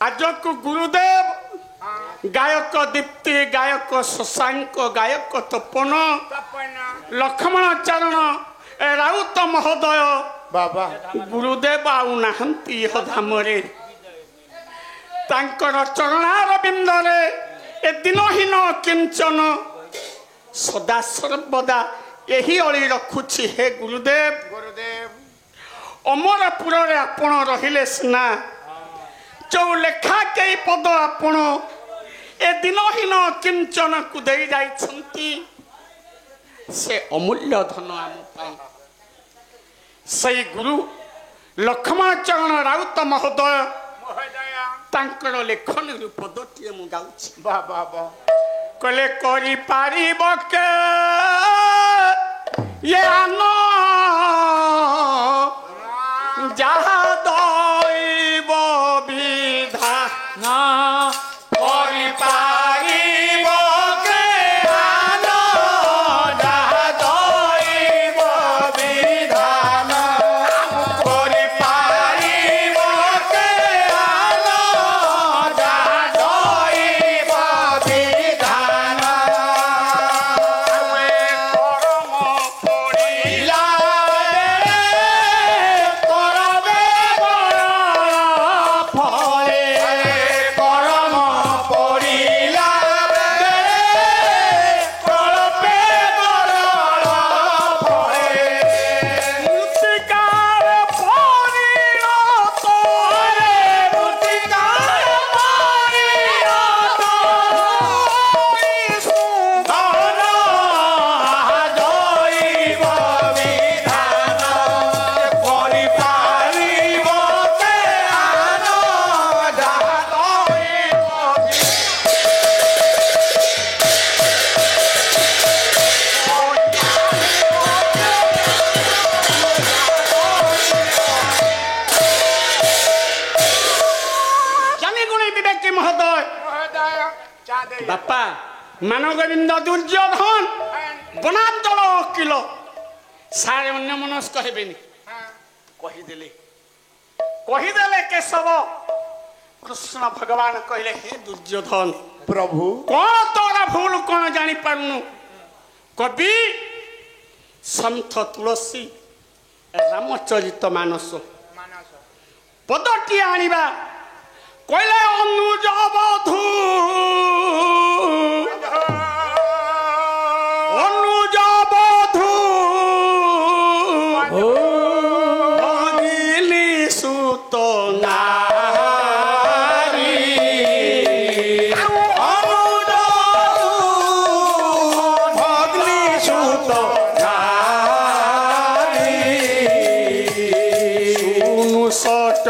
आज को गुरुदेव गायक दीप्ति गायक शशांक गायक तपन लक्ष्मण चरण राउत महोदय बाबा गुरुदेव आउ नाहंती धामरे तांकर चरणार बिंदरे ए दिनहीन किंचन सदा सर्वदा यही अली रखुछि हे गुरुदेव गुरुदेव अमरपुर रे आपण रहिले सिना जो लेखा के पद आपण ए दिनहीन किंचन को दे जाइछंती से अमूल्य धन आम पाई से गुरु लक्ष्मण चरण राउत महोदय तांकर लेखन पदटी मु गाउछि बाबा कले करी पारिब के ये आनो जहा दैव विधान करी पारिब के आनो जहा दैव विधान करी पारिब के आनो जहा दैव विधान आवे करम पड़िला करबे बड़ फले करम पड़िला करबे बड़ फले मृत्तिकार परिणत मृत्तिकार परिणत सुधन दैव विधान परिपारिब के आन जहा दैव ज्ञानी गुणी विवेकी महोदय महोदय चा दे बापा मानवगोविंद दुर्योधन बनाचल वकिल सारे अन्य मनस्क हेबेनी कहीदेले केशव कृष्ण भगवान कहले हे दुर्योधन प्रभु कौन तोरा भूल कौन जानी पारुनु कवि संत तुलसी रामचरित मानस मानस पदटी आनिबा कहले अनुज बधू अनुज बधू भगिनी सुत नारी अनुज भगिनी सुत नारी सुनु सट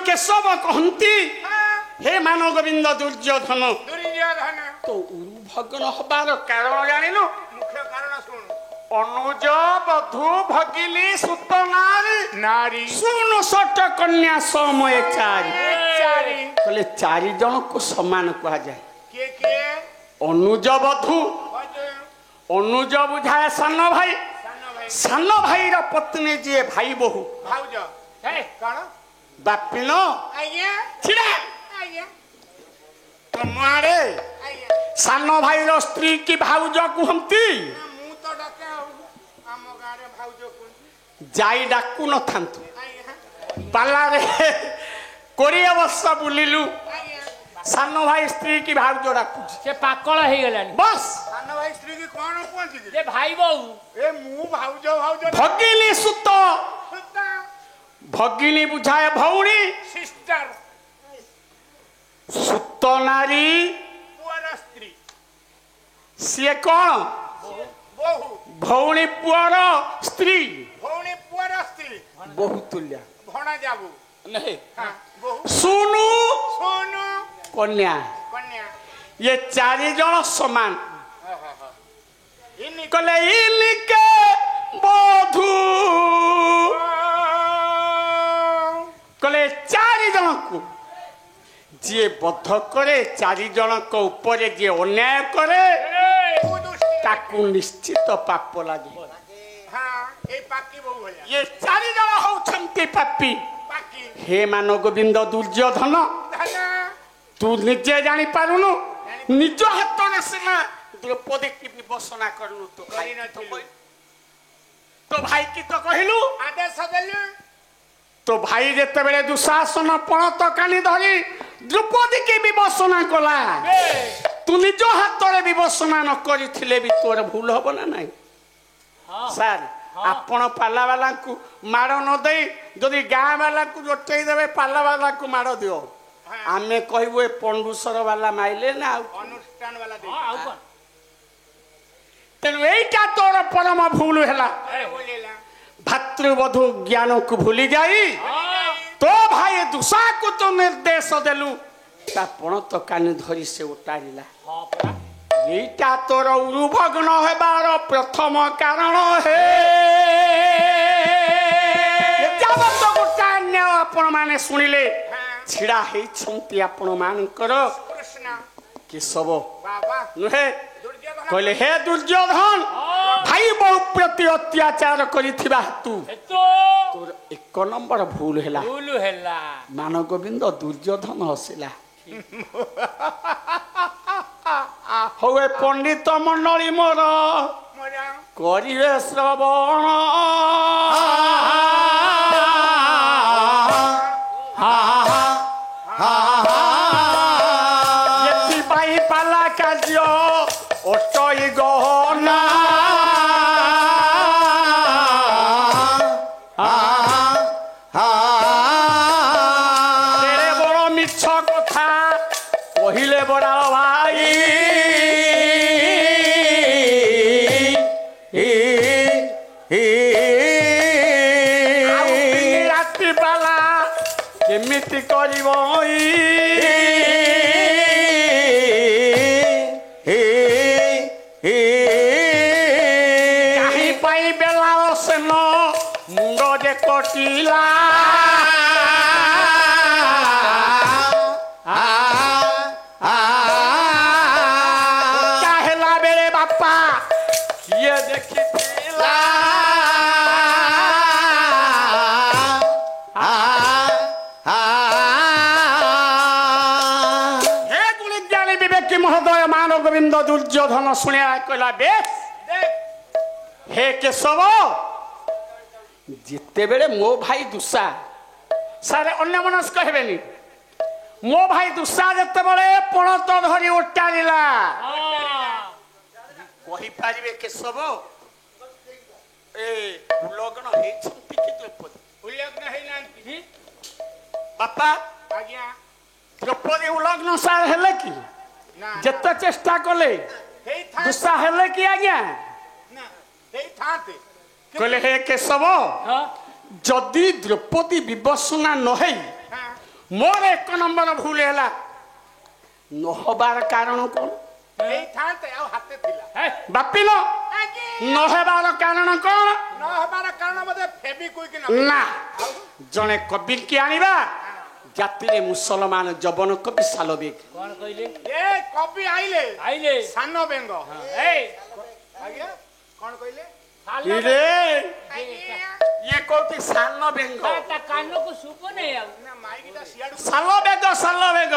केशव कहती हे मानव गोविंद दुर्योधन दुर्योधन तो उरु भग्न हबार कारण जानिनु मुख्य कारण सुन अनुज बधू भगिनी सुत नारी नारी सुन सट कन्या समय चारि चारी कहले चारि जन को समान कहा जाए के अनुज बधू अनुज बुझाए सान भाई सान भाई रा पत्नी जी भाई बहु भाउज हे कण बापिन आज्ञा छिड़ा आज्ञा तुम आड़े आज्ञा सान भाई रो स्त्री की भाउज कुहंती मु तो डके आम गारे भाउज कोन जाई डाकू न थांतु आज्ञा पाला रे 20 वर्ष बुलिलु आज्ञा सान भाई स्त्री की भाउज डाकू से पाकल हो गलानी बस सानो भाई स्त्री की कोन कोंची जे भाई बहु ए मु भाउज भाउज भगिनी सुत सुता भगिनी बुझाए भौणी सिस्टर सुत नारी पुअर स्त्री सीए कौन बहु भौणी पुअर स्त्री भौणी पुअर स्त्री बहु तुल्या भणा जाबू नहीं हां बहु सुनु सोनू कन्या कन्या ये चारि जन समान ଇନି କଲେ ଇଲିକେ ବଧୁ କଲେ 4 ଜଣଙ୍କୁ ଯିଏ ବଦ୍ଧ କରେ 4 ଜଣଙ୍କ ଉପରେ ଯିଏ ଅନ୍ୟାୟ କରେ ତାକୁ ନିଶ୍ଚିତ ପାପ ଲାଗେ। ହଁ ଏଇ ପାକି ବୋଉ ଭଳିଆ ଇଏ 4 ଜଣ ହଉଛନ୍ତି ପାପୀ। ପାକି ହେ ମାନ ଗୋବିନ୍ଦ ଦୁର୍ଯ୍ୟୋଧନ ଧନ ତୁ ନିଜେ ଜାଣିପାରୁନୁ ନିଜ ହାତରେ ସିନା ଦ୍ରୌପଦୀ କି ବିବସନା କରୁନୁ ତୋ ଭାଇ କି ତ କହିଲୁ ଆଦେଶ ଦେଲୁ ତୋ ଭାଇ ଯେତେବେଳେ ଦୁଶାସନ ପଣତ କାନି ଧରି ଦ୍ରୌପଦୀ କି ବିବସନା କଲା ତୁ ନିଜ ହାତରେ ବିବସନା ନ କରିଥିଲେ ବି ତୋର ଭୁଲ ହବ ନା ନାଇଁ ସାର୍ ଆପଣ ପାଲା ବାଲାଙ୍କୁ ମାଡ଼ ନ ଦେଇ ଯଦି ଗାଁ ବାଲାଙ୍କୁ ଜୋଟେଇ ଦେବେ ପାଲା ବାଲାଙ୍କୁ ମାଡ଼ ଦିଅ ଆମେ କହିବୁ ଏ ପଣ୍ଡୁସର ବାଲା ମାଇଲେ ନା ଆଉ ଅନୁଷ୍ଠାନ ବାଲା ଦେଇ ଆଉ କଣ ତେଣୁ ଏଇଟା ତୋର ପରମ ଭୁଲ ହେଲା ବୋଲିଲା ଭାତୃବଧୂ ଜ୍ଞାନକୁ ଭୁଲି ଯାଇ ତୋ ଭାଇ ଦୁଶାକୁ ତୁ ନିର୍ଦ୍ଦେଶ ଦେଲୁ ତା ପଣତ କାନି ଧରି ସେ ଉଟାରିଲା ହଁ ପରା এইটা তোর উরুভগ্ন হেবার প্রথম কারণ হে যাবত গোটা ন্যায় আপন মানে শুনিলে ছিড়া হইছন্তি আপন মানকর কৃষ্ণ কেশব বাবা নুহে দুর্যোধন কইলে হে দুর্যোধন ভাই বহু প্রতি অত্যাচার করিথিবা তু এতো তোর 1 নম্বর ভুল হেলা ভুল হেলা মান গোবিন্দ দুর্যোধন হসিলা হয়ে পণ্ডিত মণ্ডলী মোর মোরা করিবে শ্রবণ এথিপাই পালা কার্য অটই গহনা তেরে বড় মিছ কথা কহিলে বড় ভাই রাত্রি পালা কেমিতি করিব কাহি পাই বেলা সেন মুন্ড যে কটিলা হেলা বেড়ে বাপা কিয়ে দেখিলা হে গুলি জ্ঞানী বিবেকী মহোদয় মান গোবিন্দ দুর্যোধন শুনিয়া কইলা বেশ দেখ হে কেশব যেতেবেলে মো ভাই দুসা সারে অন্য মনস্ক হেবেনি মো ভাই দুসা যেতেবেলে পণত ধরি উটারিলা কহিপারিবে কেশব এ উলগ্ন হেইছন্তি কি দ্রৌপদী উল্লেখ ହେଇନାହାନ୍ତି বাপা ଆଜ୍ଞା দ্রৌপদী উলগ্ন সার হেলে কি ନା যেতে চেষ্টা কলে ହେଇଥାନ୍ତେ দুসা হেলে কি আজ্ঞা ନା ହେଇଥାନ୍ତେ কইলে হে কেশব হ্যাঁ যদি দ্রৌপদী বিবসনা নহই ହଁ মোর 1 নম্বর ভুল হেলা নহবার কারণ কোন ହେଇଥାନ୍ତେ ଆଉ ହାତେ ଥିଲା হ্যাঁ বাপিল ଆଜ୍ଞା নহবার কারণ কোন ନ ହେବାର କାରଣ ବୋଧେ ଫେବିକୁଇକ ନ না জনে কবি কি আনিবা জাতিরে মুসলমান জবন কবি সালবেগ কোন কইলে ଏ କବି ଆଇଲେ আইলে ସାନ ବେଙ୍ଗ এই ଆଜ୍ଞା କଣ କହିଲେ সালা রে ଆଜ୍ଞା ইয়ে কোটি সান্ন বেঙ্গ তা কানকু সুপো নেই আউ ନା ମାଇକିଟା ସିଆଡୁ সালবেগ ସାଲ ବେଙ୍ଗ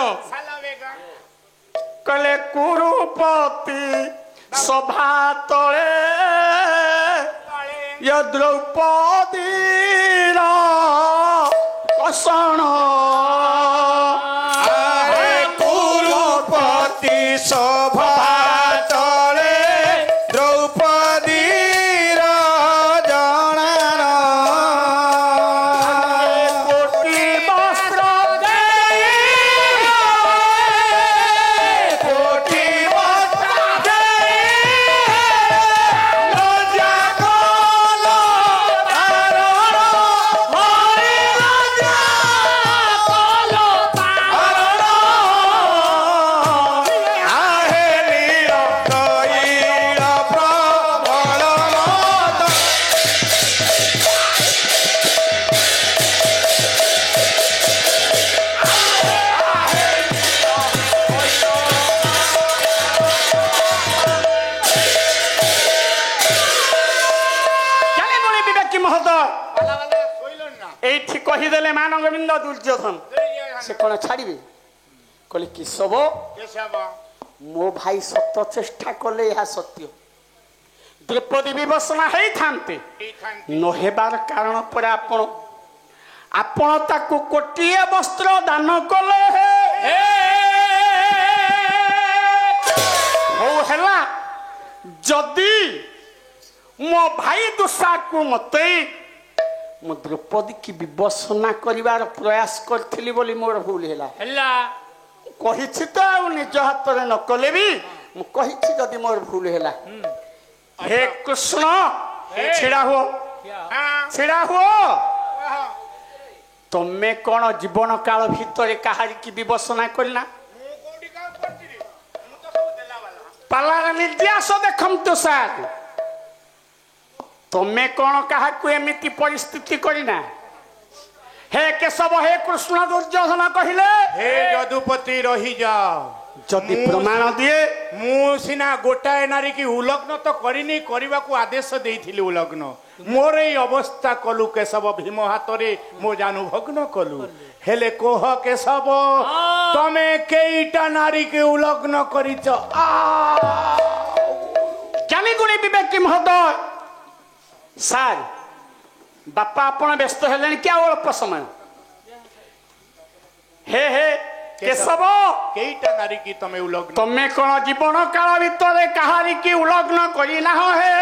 কলে কুরুপতি সভা তলে ତଳେ ইয় দ্রৌপদীর কষণ কুরুপতি সভা তলে দ্রৌপদীর জনার কোটি বস্ত্র কোটি বস্ত্র লজ্জা কল কারণ হরি লজ্জা কল ମହୋଦୟ ପାଲା ବାଲା ଶୋଇଲଣି ନା এইଠି କହିଦେଲେ ମାନଗୋବିନ୍ଦ ଦୁର୍ଯ୍ୟୋଧନ ସେ କଣ ଛାଡ଼ିବେ? କହିଲେ କେଶବ କେଶବ ମୋ ଭାଇ ସତ ଚେଷ୍ଟା କଲେ ଏହା ସତ୍ୟ ଦ୍ରୌପଦୀ ବିବସନା ହେଇଥାନ୍ତେ ହେଇଥାନ୍ତି ନ ହେବାର କାରଣ ପରେ ଆପଣ ତାକୁ କୋଟିଏ ବସ୍ତ୍ର ଦାନ କଲେ ହଉ ହେଲା ଯଦି ମୋ ଭାଇ ଦୁଃଶାକୁ ମତେ ମୁଁ ଦ୍ରୌପଦୀ କି ବିବସନା କରିବାର ପ୍ରୟାସ କରିଥିଲି ବୋଲି ମୋର ଭୁଲ ହେଲା ହେଲା କହିଛି ତ ଆଉ ନିଜ ହାତରେ ନ କଲେ ବି ମୁଁ କହିଛି ଯଦି ମୋର ଭୁଲ ହେଲା हे कृष्ण छिड़ा हुओ छिड़ा हुओ तमे कौन जीवन काल भितर कहारी की विवसना करना ମୁଁ କୋଉଠି କାମ କରିଛି ରେ ମୁଁ ତ ସବୁ ଦେଲା ବାଲା पालार निर्यास देखम तो सार तमे कौन कहा एमती परिस्थिति करना हे केशव हे कृष्ण दुर्योधन कहले हे ଯଦୁପତି ରହିଯାଅ जदि प्रमाण दिए ମୁଁ ସିନା ଗୋଟାଏ ନାରୀ କି ଉଲଗ୍ନ ତ କରିନି କରିବାକୁ ଆଦେଶ ଦେଇଥିଲି ଉଲଗ୍ନ ମୋର ଏଇ ଅବସ୍ଥା କଲୁ କେଶବ ଭୀମ ହାତରେ ମୋ ଜାନୁ ଭଗ୍ନ କଲୁ ହେଲେ କୋହ କେଶବ ତମେ କେଇଟା ନାରୀ କି ଉଲଗ୍ନ କରିଛ ज्ञानी गुणी विवेकी महोदय सार बापा आपण व्यस्त हेले क्या अल्प समय हे हे केशव केईटा नारी की तमे उलग्न तमे कौन जीवन काल भितर कहारी की उलग्न करना हे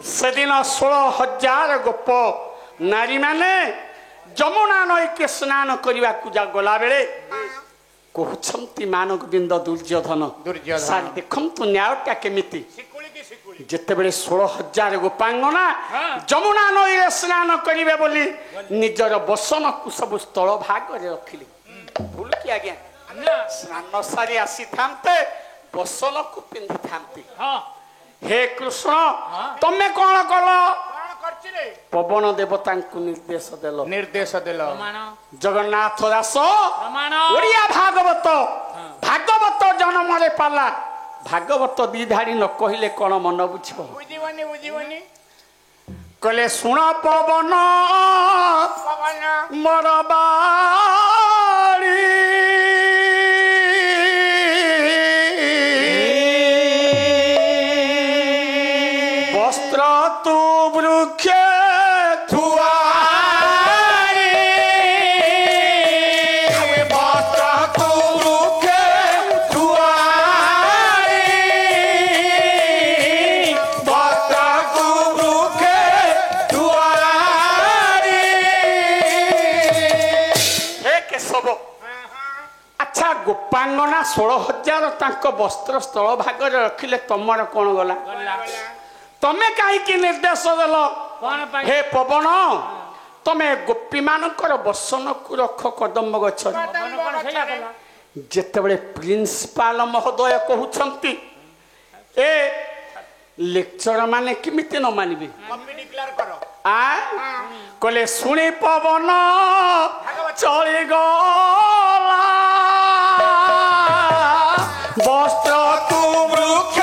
से दिन 16,000 गोप नारी माने जमुना नई के स्नान करने को गला बेले कहते मानगोविंद दुर्योधन दुर्योधन। सार देखु न्यायटा केमिति सिकुली की सिकुली जितेबले 16,000 गोपांगना जमुना नई स्नान करेंगे बोली निजर बसन को सब स्थल भाग रखिले भूल कि आज्ञा स्नान सारी आसी थांते बसन को पिंधि थांती हे कृष्ण तमे कौन कल कौन करछि रे पवन देवता को निर्देश देल प्रमाण जगन्नाथ दास प्रमाण ओडिया भागवत भागवत जन्म रे पाला भागवत दी धाड़ी न कहले कौन मन बुझिब बुझिबनी बुझिबनी कहले सुन पवन पवन मोर बाड़ी वस्त्र तू वृक्ष थुआरी वस्त्र तू वृक्ष थुआरी वस्त्र तू वृक्ष थुआरी हे केशव अच्छा गोपांगना 16,000 तांको वस्त्र स्थल भाग रखिले तमर कौन गला तमे कहीं निर्देश देल कौन पाई हे पवन तमे गोपी मानकर बसन को रख कदम्ब गछ मन कौन सैया कला जेतेबेले प्रिंसिपाल महोदय कहउछंती ए लेक्चर माने किमिति न मानिबे कॉपी डिक्लेयर करो आ कहले सुनी पवन चली गला वस्त्र तू वृक्ष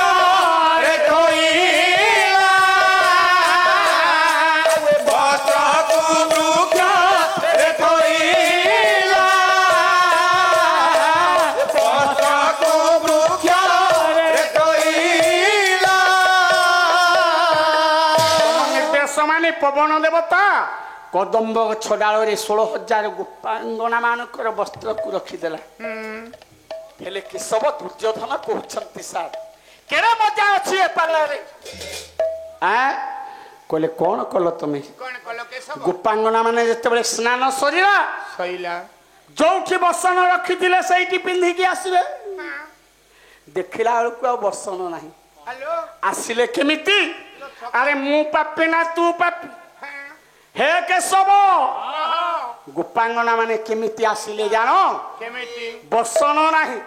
रे धोइला वस्त्र तू वृक्ष रे धोइला वस्त्र तू वृक्ष रे धोइला निर्देश माने पवन देवता कदम्ब गछ डाल 16,000 गोपांगना मानकर वस्त्र को रखिदेला हेले केशव दुर्योधन कहउछंती सार केरे मजा अछि ए पालारे आ कहले कौन कल तमे कौन कलो केशव गोपांगना माने जेतेबेले स्नान सरीला सैला जोठी बसन रखिथिले सेठी पिंधि की आसीबे देखिला बेलकु आ बसन नाही हेलो आसिले केमिति अरे मु पापी ना तू पापी हे केशव गोपांगना माने केमिति आसिले जानो केमिति बसन नाही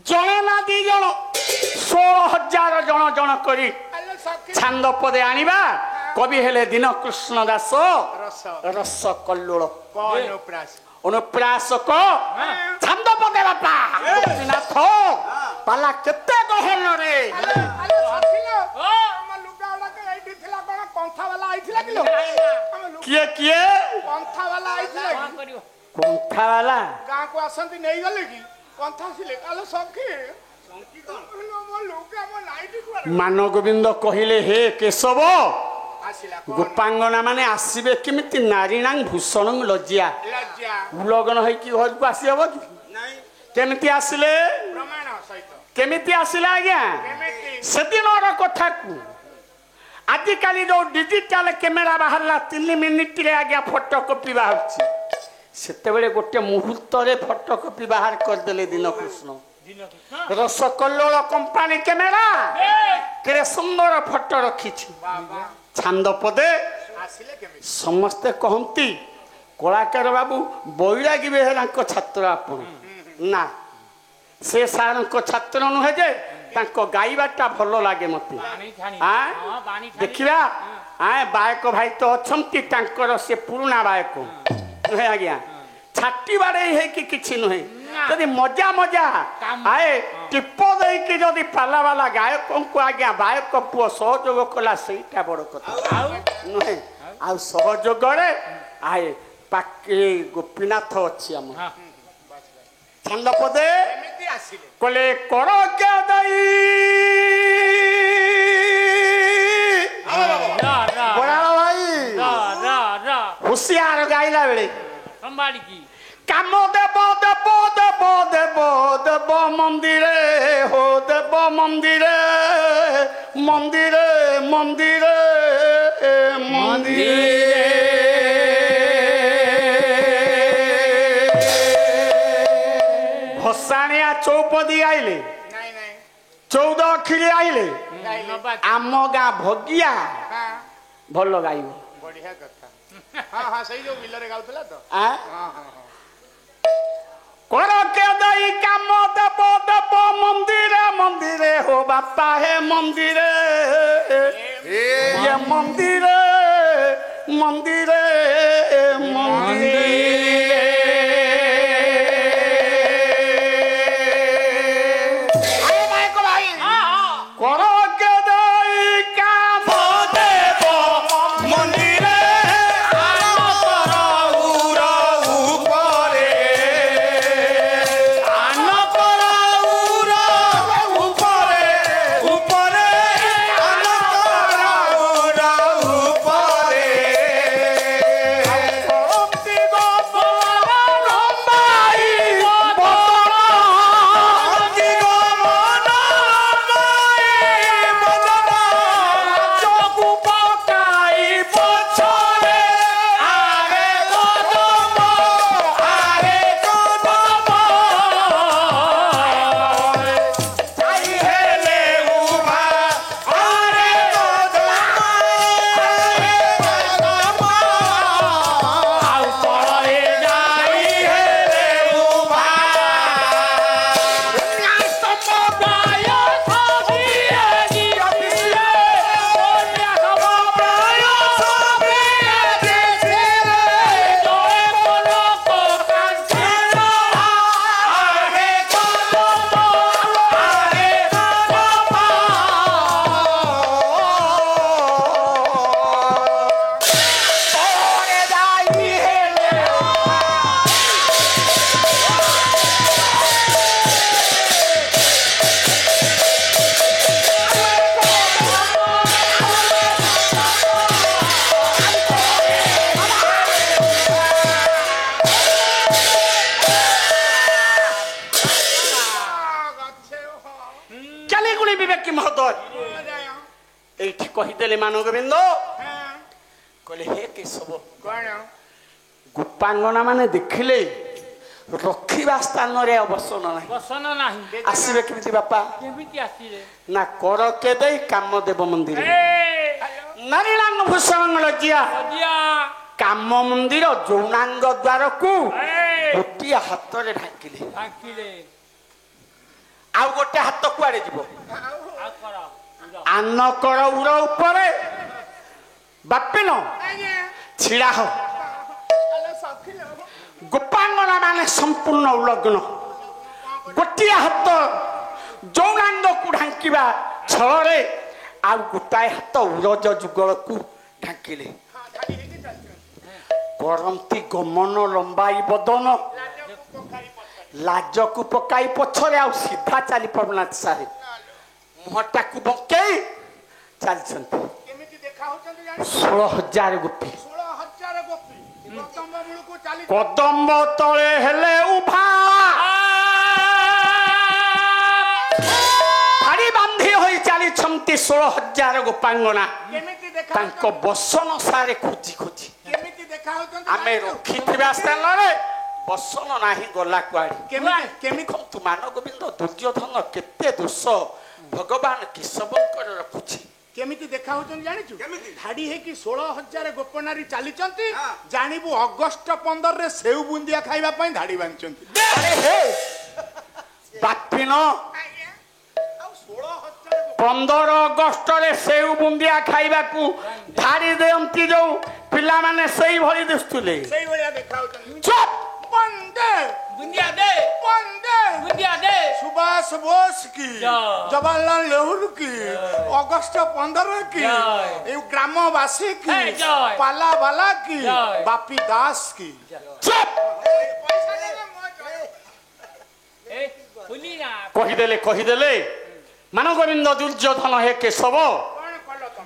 जणे ना दी जण 16,000 जण जण करी हेलो सखी छांद पदे आनिबा कवि हेले दिन कृष्ण दास रस रस कल्लोळ कौन उपरास अनुप्रासक छांद पदे बापा गोपीनाथ पाला केते गहन रे हेलो सखी लो हम लुगा କିଏ କିଏ ପନ୍ଥା ବାଲା ଆଇଥିଲା କଣ କି କରିବ କଣ୍ଠା ବାଲା ଗାଁକୁ ଆସନ୍ତି ନେଇଗଲେ କି ପନ୍ଥା ଆସିଲେ ଆଲୋ ସଖୀ ମୋ ଲୁଗା ମୋ ନାଇଟି କୁଆଡେ ମାନ ଗୋବିନ୍ଦ କହିଲେ ହେ କେଶବ ଆସିଲା କଣ ଗୋପାଙ୍ଗନା ମାନେ ଆସିବେ କେମିତି ନାରୀଣାଂ ଭୂଷଣ ଲଜ୍ଜା ଲଜ୍ଜା ଉଲଗନ ହେଇକି ଘରକୁ ଆସିହବ କି ନାଇଁ କେମିତି ଆସିଲେ ପ୍ରମାଣ ସହିତ କେମିତି ଆସିଲେ ଆଜ୍ଞା କେମିତି ସେଦିନର କଥାକୁ ଆଜିକାଲି ଯୋଉ ଡିଜିଟାଲ କ୍ୟାମେରା ବାହାରିଲା 3 ମିନିଟରେ ଆଜ୍ଞା ଫଟୋ କପି ବାହାରୁଛି ସେତେବେଳେ ଗୋଟେ ମୁହୂର୍ତ୍ତରେ ଫଟୋ କପି ବାହାର କରିଦେଲେ ଦୀନକୃଷ୍ଣ ରସକଲ୍ଲୋଳ କମ୍ପାନୀ କ୍ୟାମେରା କେତେ ସୁନ୍ଦର ଫଟୋ ରଖିଛି ବାବା ଛାନ୍ଦ ପଦେ ଆସିଲେ କେମିତି ସମସ୍ତେ କହନ୍ତି କଳାକାର ବାବୁ ବୈରାଗୀ ବେହେରାଙ୍କ ଛାତ୍ର ଆପଣ ନା ସେ ସାରଙ୍କ ଛାତ୍ର ନୁହେଁ ଯେ ତାଙ୍କ ଗାଇବାଟା ଭଲ ଲାଗେ ମତେ ବାଣୀ ଛାଣି ଆଁ? ହଁ ବାଣୀ ଛାଣି ଦେଖିବା ବାୟକ ଭାଇ ତ ଅଛନ୍ତି ତାଙ୍କର ସେ ପୁରୁଣା ବାୟକ ନୁହେଁ ଆଜ୍ଞା ଛାଟି ବାଡ଼େଇ ହେଇକି କିଛି ନୁହେଁ ଯଦି ମଜା ମଜା ଆଏ ଟିପ ଦେଇକି ଯଦି ପାଲା ବାଲା ଗାୟକଙ୍କୁ ଆଜ୍ଞା ବାୟକ ପୁଅ ସହଯୋଗ କଲା ସେଇଟା ବଡ଼ କଥା ଆଉ ନୁହେଁ ଆଉ ସହଯୋଗରେ ଆଏ ପାକେ ଗୋପୀନାଥ ଅଛି ଆମ ହଁ ଛାନ୍ଦ ପଦେ କେମିତି ଆସିଲେ କଲେ କର ଦେଇ ରା ରା ବରାଳ ଭାଇ ରା ରା ରା ହୁସିଆର ଗାଇଲା ବେଳେ ସମ୍ଭାଳିକି କାମ ଦେବ ଦେବ ଦେବ ଦେବ ଦେବ ମନ୍ଦିରେ ହୋ ଦେବ ମନ୍ଦିରେ ମନ୍ଦିରେ ମନ୍ଦିରେ ମନ୍ଦିରେ ଭସାଣିଆ ଚୌପଦୀ ଆଇଲେ ନାଇଁ ନାଇଁ 14 ଅକ୍ଷରୀ ଆଇଲେ ନବା ଆମ ଗାଁ ଭଗିଆ ହଁ ଭଲ ଗାଇବ ବଢିଆ କଥା ହଁ ହଁ ସେଇ ଯୋଉ ବିଲରେ ଗାଉଥିଲା ତ ଆଁ? ହଁ ହଁ ହଁ କରକେ ଦେଇ କାମ ଦେବ ଦେବ ମନ୍ଦିରେ ମନ୍ଦିରେ ହୋ ବାପା ହେ ମନ୍ଦିରେ ଇଏ ମନ୍ଦିରେ ମନ୍ଦିରେ ମନ୍ଦିରେ କରକେ ଦେଇ କାମ ଦେବ ମନ୍ଦିରେ ଆନନ୍ଦର ଉପରେ ଆନନ୍ଦର ଉପରେ ଉପରେ ଆନନ୍ଦର ଉପରେ ଭକ୍ତି ଗୋପାଳ ରମ୍ବାଇ ବଦଳ ଚକୁ ପକାଇ ପଛରେ ଆରେ କଦମ ଆରେ କଦମ ଯାଇ ହେଲେ ଉଭା ଆରେ କଦମ ଆଉ ତଳେ ଯାଇ ହେଲେ ଉଭା ସମବାୟ ସଭିଏ ଦିଅତିରେ ଅନ୍ୟ ସମବାୟ ସଭିଏ ଦିଅତିରେ ଜୟ ପଲକ କାଞ୍ଚିର ଆରେ କଦମ ଆରେ କଦମ ତଳେ ଯାଇ ହେଲେ ଚାଲିଗୁଣି ବିବେକୀ ମହୋଦୟ এইটি কহিদেলে মানগোবিন্দ কলে হে কেশব କଣ গোপাঙ্গনা মানে দেখিলে রক্ষিবা স্থাନରେ অবসর নাই ବସନ ନାହିଁ আসবে কেমিতি বাপা କେମିତି ଆସିଲେ না কর কে দেই কাম দেব মন্দির ଏ নারীলাঙ্গ ভূষণ লজ্জিয়া ଅଜିଆ কাম মন্দির যৌনাঙ্গ দ্বারকু ଏ গোটিয়ে হাতরে ঢাকিলে ঢାଙ୍କିଲେ ଆଉ ଗୋଟେ ହାତ କୁଆଡେ ଯିବ ଆଉ କର ପୁରା। ଆନକର ଉର ଉପରେ ବାପିନ ଛିଡା ହ ଗୋପାଙ୍ଗନା ମାନେ ସମ୍ପୂର୍ଣ୍ଣ ଉଲଗ୍ନ ଗୋଟିଏ ହାତ ଯୌନାଙ୍ଗକୁ ଢାଙ୍କିବା ଛଳରେ ଆଉ ଗୋଟାଏ ହାତ ଉରଜ ଯୁଗଳକୁ ଢାଙ୍କିଲେ ବରନ୍ତି ଗମନ ଲମ୍ବାଇ ବଦନ ଲାଜକୁ ପକାଇ ପଛରେ ଆଉ ସିଧା ଚାଲି ପାରୁନାହାନ୍ତି ସାରେ ମୁହଁଟାକୁ ବଙ୍କେଇ ଚାଲିଛନ୍ତି କେମିତି ଦେଖା ହଉଛନ୍ତି ଜାଣି 16,000 ଗୋପୀ 16,000 ଗୋପୀ କଦମ୍ବ ମୂଳକୁ ଚାଲି କଦମ୍ବ ତଳେ ହେଲେ ଉଭା ଧାଡ଼ି ବାନ୍ଧି ହୋଇ ଚାଲିଛନ୍ତି 16,000 ଗୋପାଙ୍ଗନା କେମିତି ଦେଖା ତାଙ୍କ ବସନ ସାରେ ଖୋଜି ଖୋଜି କେମିତି ଦେଖା ହଉଛନ୍ତି ଆମେ ରଖିଥିବା ସ୍ଥାନରେ ବସନ ନାହିଁ ଗଲା କୁଆଡେ କେମିତି କେମିତି ଦେଖନ୍ତୁ ମାନଗୋବିନ୍ଦ ଦୁର୍ଯ୍ୟୋଧନ କେତେ ଦୋଷ ଭଗବାନ କେଶବଙ୍କର ରଖୁଛି କେମିତି ଦେଖା ହଉଛନ୍ତି ଜାଣିଛୁ ଧାଡି ହେଇକି 16,000 ଗୋପନାରୀ ଚାଲିଛନ୍ତି ଜାଣିବୁ ଅଗଷ୍ଟ 15 ରେ ସେଉ ବୁନ୍ଦିଆ ଖାଇବା ପାଇଁ ଧାଡି ବାନ୍ଧିଛନ୍ତି ଆରେ ହେ ବାପିନ 15 ଅଗଷ୍ଟରେ ସେଉ ବୁନ୍ଦିଆ ଖାଇବାକୁ ଧାଡ଼ି ଦିଅନ୍ତି ଯୋଉ ପିଲାମାନେ ସେଇଭଳି ଦିଶୁଥିଲେ ସେଇଭଳିଆ ଦେଖା ହଉଛନ୍ତି ଚୁପ୍ ବନ୍ଦେ बुंदिया दे ବନ୍ଦେ बुंदिया दे सुभाष बोस की जय। जवाहरलाल नेहरू की अगस्त 15 की जय। ये ग्रामवासी की है, जय। पाला वाला की जय। बापी दास की ଚୁପ୍ ए फुली ना କହିଦେଲେ ମାନଗୋବିନ୍ଦ ଦୁର୍ଯ୍ୟୋଧନ ହେ କେଶବ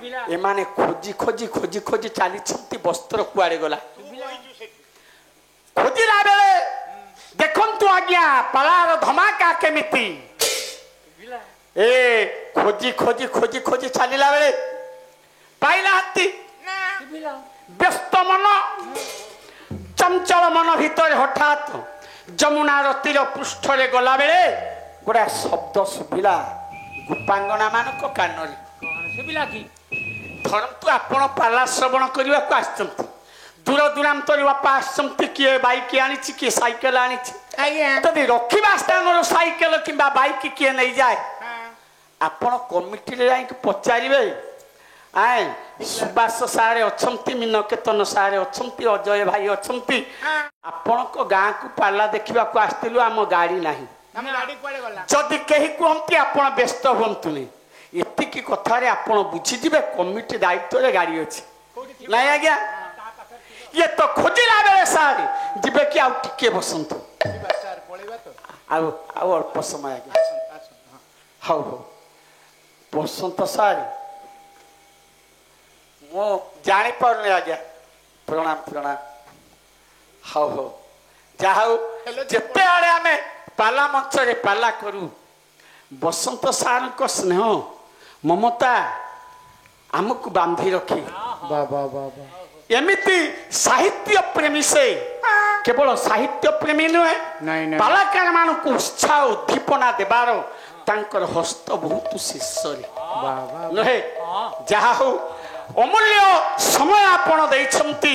बिला ଏମାନେ ଖୋଜି ଖୋଜି ଖୋଜି ଖୋଜି ଚାଲିଛନ୍ତି ବସ୍ତ୍ର କୁଆଡେ ଗଲା ଖୋଜିଲା ବେଳେ ଦେଖନ୍ତୁ ଆଜ୍ଞା ପାଲାର ଧମାକା କେମିତି बिला ଏ ଖୋଜି ଖୋଜି ଖୋଜି ଖୋଜି ଚାଲିଲା ବେଳେ ପାଇନାହାନ୍ତି बिला ବ୍ୟସ୍ତ ମନ ଚଞ୍ଚଳ ମନ ଭିତରେ ହଠାତ୍ ଯମୁନାର ତୀର ପୃଷ୍ଠରେ ଗଲାବେଳେ ଗୋଟା ଶବ୍ଦ ଶୁଭିଲା ଗୋପାଙ୍ଗନା ମାନଙ୍କ କାନରେ कौन से बिला की ଧରନ୍ତୁ ଆପଣ ପାଲା ଶ୍ରବଣ କରିବାକୁ ଆସିଛନ୍ତି ଦୂର ଦୂରାନ୍ତରୁ ବାପା ଆସିଛନ୍ତି କିଏ ବାଇକ୍ ଆଣିଛି କିଏ ସାଇକେଲ ଆଣିଛି ଯଦି ରଖିବା ସ୍ଥାନରୁ ସାଇକେଲ କିମ୍ବା ବାଇକ୍ କିଏ ନେଇଯାଏ ଆପଣ କମିଟିରେ ଯାଇକି ପଚାରିବେ ଆଏ ସୁବାସ ସାରେ ଅଛନ୍ତି ମିନକେତନ ସାରେ ଅଛନ୍ତି ଅଜୟ ଭାଇ ଅଛନ୍ତି ଆପଣଙ୍କ ଗାଁକୁ ପାଲା ଦେଖିବାକୁ ଆସିଥିଲୁ ଆମ ଗାଡି ନାହିଁ हम गाड़ी कुआडे गला ଯଦି କେହି କୁହନ୍ତି ଆପଣ ବ୍ୟସ୍ତ ହୁଅନ୍ତୁନି ଏତିକି କଥାରେ ଆପଣ ବୁଝିଯିବେ କମିଟି ଦାୟିତ୍ୱରେ ଗାଡି ଅଛି ନାଇଁ ଆଜ୍ଞା ଇଏ ତ ଖୋଜିଲା ବେଳେ ସାର୍ ଯିବେ କି ଆଉ ଟିକେ ବସନ୍ତୁ सर पळेबा तो ଆଉ ଆଉ ଅଳ୍ପ ସମୟ ଆଜ୍ଞା ହଉ ହଉ ବସନ୍ତ ସାର୍ ମୁଁ ଜାଣିପାରୁନି ଆଜ୍ଞା ପ୍ରଣାମ ପ୍ରଣାମ ହଉ ହଉ ଯାହା ହଉ ଯେତେ ଆଡେ ଆମେ ପାଲା ମଞ୍ଚରେ ପାଲା କରୁ ବସନ୍ତ ସାରଙ୍କ ସ୍ନେହ ମମତା ଆମକୁ ବାନ୍ଧି ରଖେ बाबा बाबा ଏମିତି ସାହିତ୍ୟ ପ୍ରେମୀ ସେ କେବଳ ସାହିତ୍ୟ ପ୍ରେମୀ ନୁହେଁ ନାଇଁ, ନାଇଁ। କଳାକାର ମାନଙ୍କୁ ଉତ୍ସାହ ଉଦ୍ଦୀପନା ଦେବାର ତାଙ୍କର ହସ୍ତ ବହୁତ ଶୀର୍ଷରେ बाबा ନୁହେଁ ଯାହା ହଉ ଅମୂଲ୍ୟ ସମୟ ଆପଣ ଦେଇଛନ୍ତି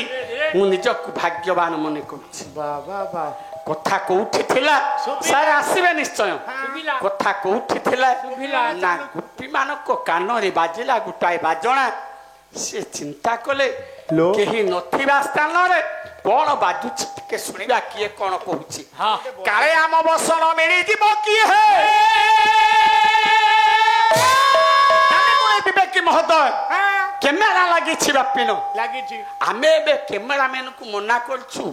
ମୁଁ ନିଜକୁ ଭାଗ୍ୟବାନ ମନେ କରୁଛି बाबा बा କଥା କୋଉଠି ଥିଲା ସାର୍ ଆସିବେ ନିଶ୍ଚୟ बिला କଥା କୋଉଠି ଥିଲା ଶୁଭିଲା। ନା ଗୋପୀ ମାନଙ୍କ କାନରେ ବାଜିଲା ଗୋଟାଏ ବାଜଣା ସେ ଚିନ୍ତା କଲେ ଲୋ। କେହି ନଥିବା ସ୍ଥାନରେ କଣ ବାଜୁଛି ଟିକେ ଶୁଣିବା କିଏ କଣ କହୁଛି हाँ କାଳେ ଆମ ବସନ ମିଳିଯିବ କିଏ ହେ ବିବେକୀ ମହୋଦୟ କ୍ୟାମେରା ଲାଗିଛି ବାପିନ लागी छी ଆମେ ଏବେ କ୍ୟାମେରାମ୍ୟାନକୁ ମନା କରୁଛୁ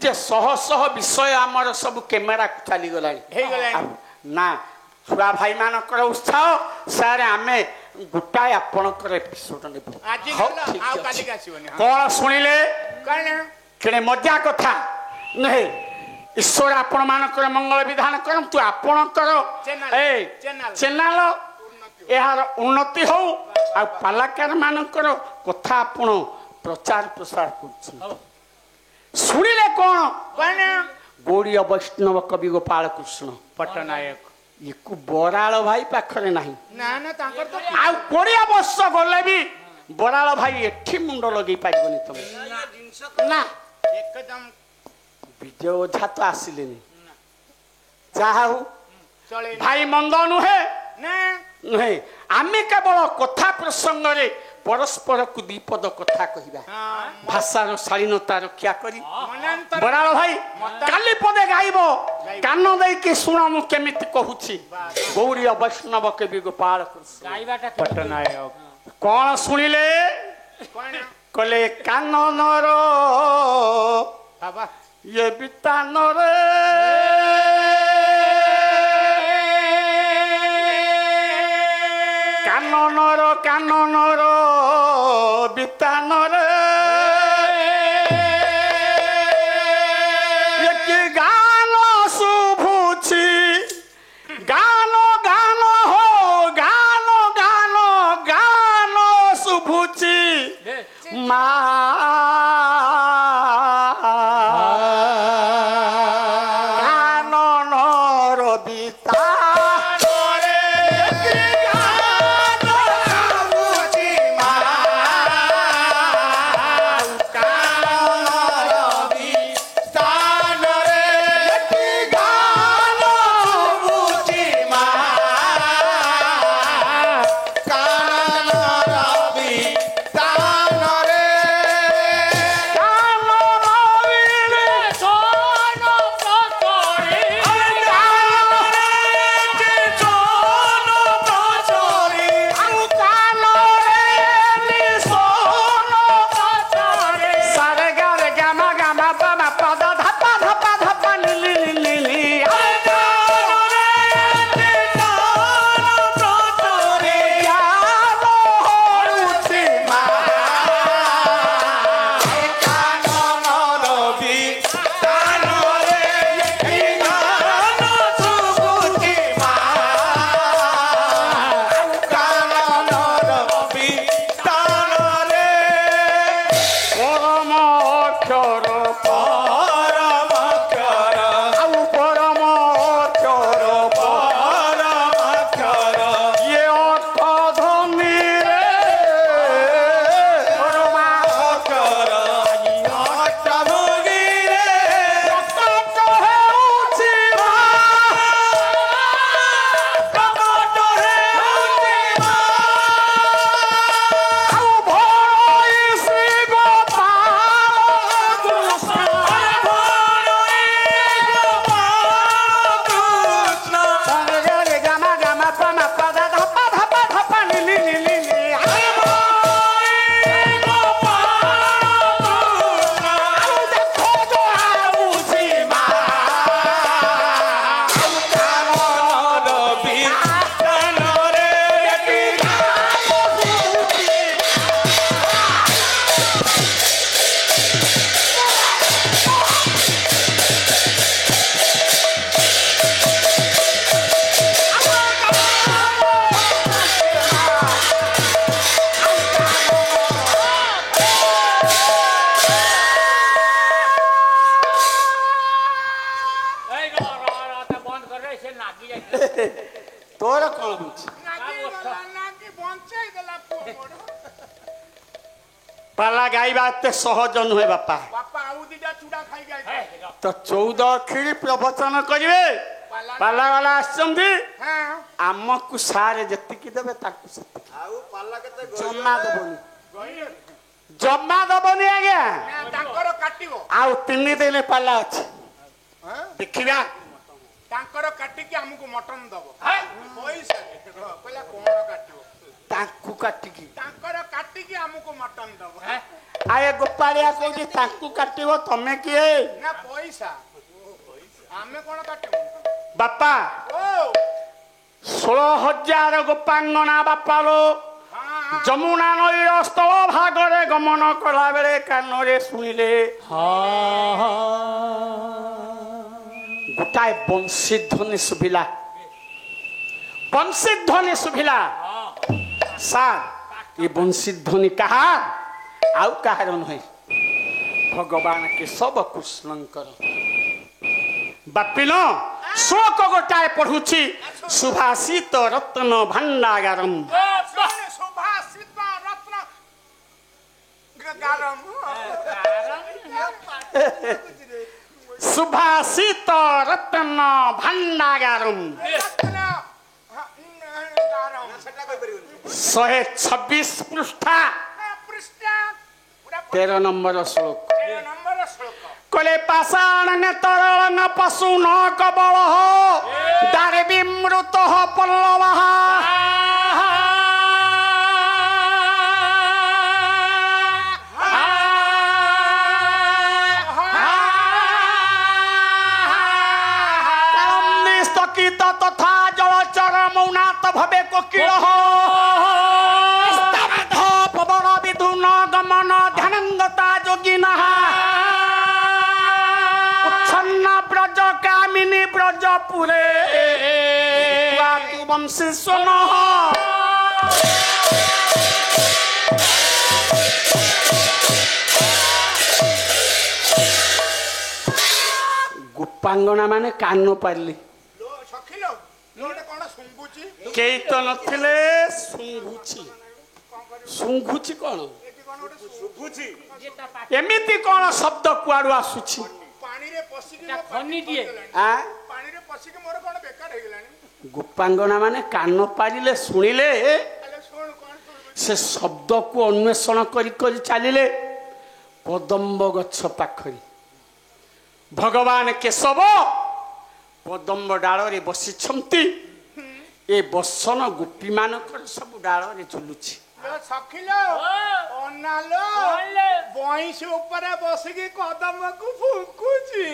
ଯେ ଶହ ଶହ ବିଷୟ ଆମର ସବୁ କ୍ୟାମେରାକୁ ଚାଲିଗଲାଣି ହେଇଗଲାଣି। ଆଉ ନା ଛୁଆ ଭାଇମାନଙ୍କର ଉତ୍ସାହ ସାର୍ ଆମେ ଗୋଟାଏ ଆପଣଙ୍କର ଏପିସୋଡ ନେବୁ ଆଜି ହଉ, ଗଲା, ଠିକ ଆଉ ଅଛି। କାଲିକି ଆସିବନି, ହଁ। କଣ ଶୁଣିଲେ कण କେଣେ ମଜା କଥା ନୁହେଁ ଈଶ୍ୱର ଆପଣ ମାନଙ୍କର ମଙ୍ଗଳ ବିଧାନ କରନ୍ତୁ ଆପଣଙ୍କର ଚ୍ୟାନେଲ, ଏ ଚ୍ୟାନେଲ। ଚ୍ୟାନେଲ ଏହାର ଉନ୍ନତି ହଉ ଆଉ ପାଲାକାର ମାନଙ୍କର କଥା ଆପଣ ପ୍ରଚାର ପ୍ରସାର କରୁଛନ୍ତି ଶୁଣିଲେ କଣ कण ଗୌଡୀୟ ବୈଷ୍ଣବ କବି ଗୋପାଳ କୃଷ୍ଣ पट्टनायक ୟାକୁ ବରାଳ ଭାଇ ପାଖରେ ନାହିଁ ना ना तांकर तो ଆଉ 20 ବର୍ଷ ଗଲେ ବି ବରାଳ ଭାଇ ଏଠି ମୁଣ୍ଡ ଲଗେଇ ପାରିବନି ତମେ ନା एकदम ବିଜୟ ଓଝା ତ ଆସିଲେନି ଯାହା ହଉ चले ଭାଇ ମନ୍ଦ ନୁହେଁ ना ନୁହେଁ ଆମେ କେବଳ କଥା ପ୍ରସଙ୍ଗରେ ପରସ୍ପରକୁ ଦିପଦ କଥା କହିବା हाँ ଭାଷାର ଶାଳୀନତା ରକ୍ଷା କରି मनांतर ବରାଳ ଭାଇ କାଲି ପଦେ ଗାଇବ କାନ ଦେଇକି ଶୁଣ ମୁଁ କେମିତି କହୁଛି ଗୌଡୀୟ ବୈଷ୍ଣବ କବି ଗୋପାଳ କୃଷ୍ଣ गाइबाटा पट्टनायक କଣ ଶୁଣିଲେ कण কলে কাননর বাবা ইয়ে বিতানরে কাননর বিতানরে কি গান শুভুছি গান গান হো গান গান গান শুভুছি মা কাননর বিতা ତୋର କଣ ହଉଛି ପାଲା ଗାଇବା ଏତେ ସହଜ ନୁହେଁ ବାପା ତ 14 ଅକ୍ଷରୀ ପ୍ରବଚନ କରିବେ ପାଲା ବାଲା ଆସିଛନ୍ତି ଆମକୁ ସାରେ ଯେତିକି ଦେବେ ତାକୁ ସେତିକି ଜମା ଦବନି ଆଜ୍ଞା ଆଉ 3 ଦିନ ପାଲା ଅଛି ଦେଖିବା ତାଙ୍କର କାଟିକି ଆମକୁ ମଟନ ଦବ ପଇସା କହିଲା କଣ କାଟିବ ତାଙ୍କୁ କାଟିକି ତାଙ୍କର କାଟିକି ଆମକୁ ମଟନ ଦବ ଆଏ ଗୋପାଳିଆ କହୁଛି ତାଙ୍କୁ କାଟିବ ତମେ କିଏ ନା ପଇସା ଆମେ କଣ କାଟିବୁ ବାପା 16,000 ଗୋପାଙ୍ଗନା ବାପାଲୋ ଯମୁନା ନଈର ସ୍ଥଳ ଭାଗରେ ଗମନ କଲା ବେଳେ କାନରେ ଶୁଣିଲେ ଗୋଟାଏ ବଂଶୀ ଧ୍ୱନି ଶୁଭିଲା ସାର୍ ଏ ବଂଶୀ ଧ୍ୱନି କାହା ଆଉ କାହାର ନୁହେଁ ଭଗବାନ କେଶବ କୃଷ୍ଣଙ୍କର ବାପିଲ ଶୋକ ଗୋଟାଏ ପଢୁଛି ସୁଭାଷିତ ରତ୍ନ ଭଣ୍ଡାଗାରମ୍ ସୁଭାଷିତ ରତ୍ନ ଭଣ୍ଡାଗାରମ୍ 126 ପୃଷ୍ଠା 13 নম্বর শ্লোক কলে পাষাণ নেতরং পশু ন কবল দারে বিমৃত পল্লব ଭବେ କୋକିଳ ପବନ ବିଧୁନ ଗମନ ଧ୍ୟାନଙ୍ଗତା ଯୋଗିନଃ ଉଚ୍ଛନ୍ନ ବ୍ରଜ କାମିନୀ ବ୍ରଜପୁରେ ତୁ ବଂଶୀ ସ୍ୱନଃ ଗୋପାଙ୍ଗନା ମାନେ କାନ ପାରିଲି ସଖିଲ ଗୋଟେ କଣ ଶୁଙ୍ଗୁଛି କେହି ତ ନଥିଲେ ଶୁଙ୍ଘୁଛି ଶୁଙ୍ଘୁଛି କଣ ଶୁଭୁଛି ଏମିତି କଣ ଶବ୍ଦ କୁଆଡୁ ଆସୁଛି ପାଣିରେ ପଶିକି ତା ଖନି ଦିଏ। ପାଣିରେ ପଶିକି ମୋର କଣ ବେକାର ହେଇଗଲାଣି ଗୋପାଙ୍ଗନା ମାନେ କାନ ପାରିଲେ ଶୁଣିଲେ ହେଲେ ଶୁଣ କଣ ଶୁଣିବୁ ସେ ଶବ୍ଦକୁ ଅନ୍ୱେଷଣ କରି କରି ଚାଲିଲେ କଦମ୍ବ ଗଛ ପାଖରେ ଭଗବାନ କେଶବ କଦମ୍ବ ଡାଳରେ ବସିଛନ୍ତି ଏ ବସନ ଗୋପୀ ମାନଙ୍କର ସବୁ ଡାଳରେ ଝୁଲୁଛି ସଖିଲ ଅନାଲୋ ବଇଁଶୀ ଉପରେ ବସିକି କଦମକୁ ଫୁଙ୍କୁଛି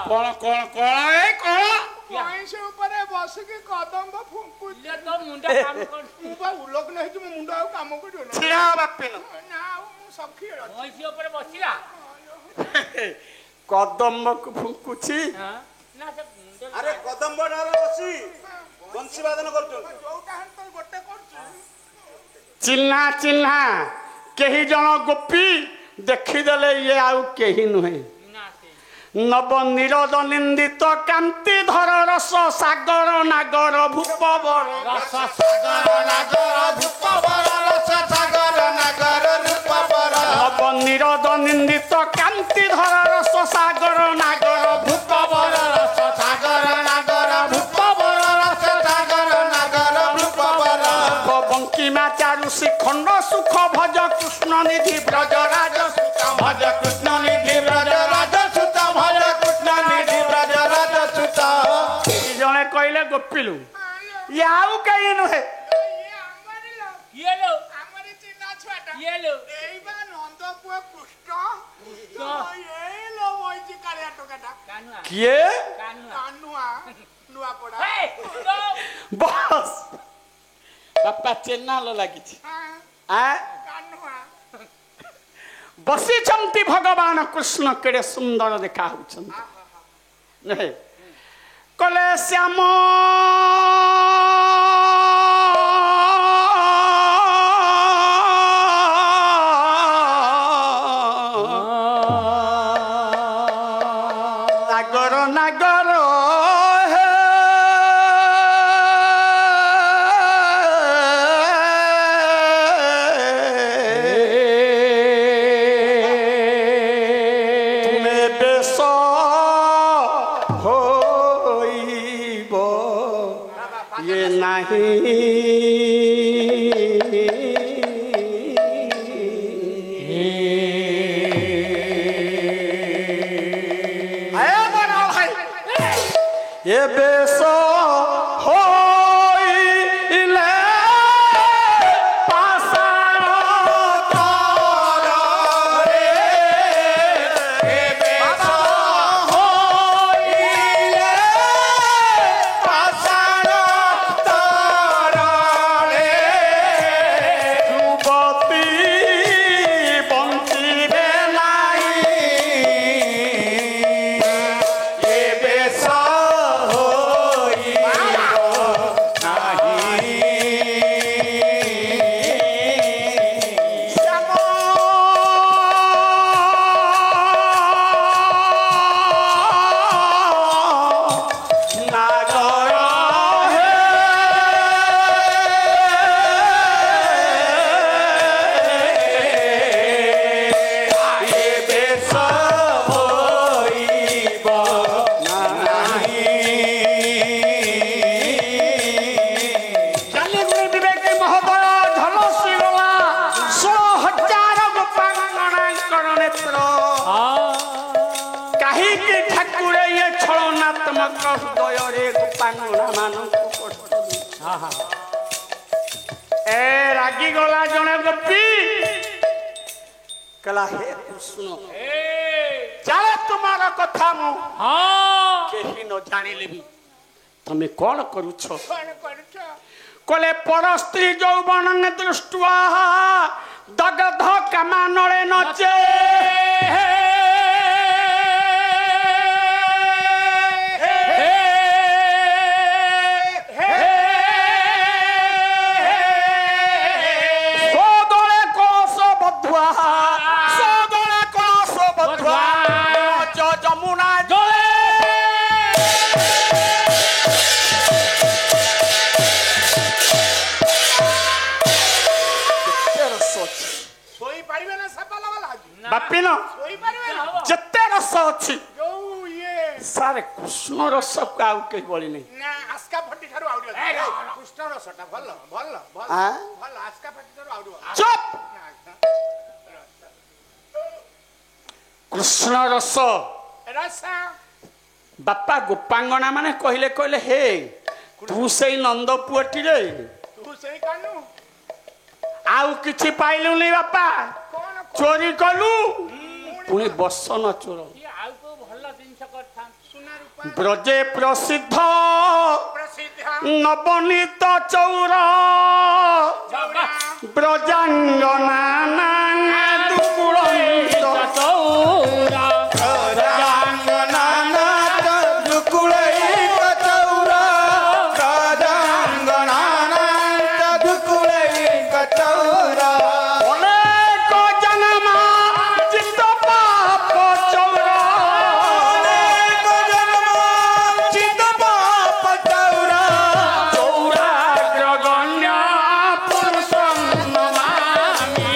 କଣ କଣ କଣ ଏ କଣ ବଇଁଶୀ ଉପରେ ବସିକି କଦମ୍ବ ଫୁଙ୍କୁଛି ତ ମୁଣ୍ଡ କାମ କରୁଛି ମୁଁ ବା ଉଲଗ୍ନ ହେଇଛି ମୋ ମୁଣ୍ଡ ଆଉ କାମ କରିବ ଛିଡ଼ା ବାପିନ ନା ଆଉ ମୁଁ ସଖିଲ ମଇଁଷି ଉପରେ ବସିଲା କଦମ୍ବକୁ ଫୁଙ୍କୁଛି ନା ସେ ମୁଣ୍ଡ ଆରେ କଦମ୍ବ ଡାଳ ବସି ବଂଶୀ ବାଦନ କରୁଛନ୍ତି ଯୋଉଟା ହେଲେ ତ ଗୋଟେ କରୁଛି ଚିହ୍ନା ଚିହ୍ନା କେହି ଜଣ ଗୋପୀ ଦେଖିଦେଲେ ଇଏ ଆଉ କେହି ନୁହେଁ ନା ସେ ନବ ନିରୋଧ ନିନ୍ଦିତ କାନ୍ତି ଧର ରସ ସାଗର ନାଗର ଭୂପବର ରସ ନବ ନିରୋଧ ନିନ୍ଦିତ କାନ୍ତି ଧର ରସ ସାଗର ନାଗର ଭୂପବର ବଙ୍କିମା ଚାରୁ ଶ୍ରୀଖଣ୍ଡ ସୁଖ ଭଜ କୃଷ୍ଣ ନିଧି ବ୍ରଜରାଜ ଭଜ କୃଷ୍ଣ ନିଧି ବ୍ରଜ ରାଜସୁତ ଭଜ କୃଷ୍ଣ ନିଧି ବ୍ରଜ ରାଜସୁତ ଜଣେ କହିଲେ ଗୋପିଲୁ ଇଏ ଆଉ କେହି ନୁହେଁ କିଏ ଲୋ ଆମରି ଚିହ୍ନା ଛୁଆଟା କିଏ ଲୋ ଏଇ ବା ନନ୍ଦ ପୁଅ କୃଷ୍ଣ ଏଇ ଲୋ ବଇଛି କାଳିଆ ଟୋକାଟା କାନୁଆ କିଏ କାନୁଆ କାନୁଆ ନୂଆପଡା ହେଇ, ଲୋ। ବସ୍ ବାପା ଚେନାଲ ଲାଗିଛି କାନୁଆ ବସିଛନ୍ତି ଭଗବାନ କୃଷ୍ଣ କେଡେ ସୁନ୍ଦର ଦେଖା ହଉଛନ୍ତି କଲେ ଶ୍ୟାମ ନାଗର ନାଗର ତୁମେ ବେଶ ହୋଇବ ଇଏ ନାହିଁ ଏ ବେଶ ହୋଇଲେ ପାଷାଣ ତରରେ ଏ ବେଶ ହୋଇଲେ ପାଷାଣ ତରରେ ଯୁବତୀ ବଞ୍ଚିବେ ନାହିଁ ଏ ବେଶ କାହିଁକି ଠାକୁର ଇଏ ଛଳନାତ୍ମକ ହୃଦୟରେ ଗୋପାଙ୍ଗଣା ମାନଙ୍କୁ କଷ୍ଟ ଏ ରାଗିଗଲା ଜଣେ ଗୋପୀ କହିଲା ହେ କୃଷ୍ଣ ଚାଲ ତୁମର କଥା ମୁଁ କେହି ନ ଜାଣିଲେ ବି ତମେ କଣ କରୁଛ କଣ କରୁଛ কলে পরস্ত্রী যৌবন দৃষ্টা দগ্ধ কামানলে নচে সদলে কলস বধুয়া সদলে কলস বধুয়া যমুনা জলে ଶୋଇ ପାରିବେ ନା ସାପ ଲଗଲା ବାପିନ ଶୋଇ ପାରିବେ ନା ଯେତେ ରସ ଅଛି ଯୋଉ ଇଏ ସାରେ କୃଷ୍ଣ ରସକୁ ଆଉ କେହି ବଳି ନାହିଁ ନା ଆସ୍କା ଫଟି ଠାରୁ ଆଉଡ଼ି କୃଷ୍ଣ ରସଟା ଭଲ ଭଲ ଭଲ ଆଁ? ଭଲ ଆସ୍କା ଫଟି ଠାରୁ ଆଉଡ଼ି ଚୁପ କୃଷ୍ଣ ରସ ରସ ବାପା ଗୋପାଙ୍ଗନା ମାନେ କହିଲେ କହିଲେ ହେ ତୁ ସେଇ ନନ୍ଦ ପୁଅଟିରେ ତୁ ସେଇ କାନୁ ଆଉ କିଛି ପାଇଲୁନି ବାପା କଣ ଚୋରି କଲୁ ପୁଣି ବସନ ଚୋର ଇଏ ଆଉ କୋଉ ଭଲ ଜିନିଷ କରିଥାନ୍ତି ସୁନା ରୂପା ବ୍ରଜେ ପ୍ରସିଦ୍ଧ ପ୍ରସିଦ୍ଧ ନବନୀତ ଚୌର ବ୍ରଜାଙ୍ଗନା ଦୁକୁଳନ୍ତ ଚୌରା অনেক জনমা চিত্ত পাপ চৌর চৌরাগ্রগণ্য পুরুষ নমামি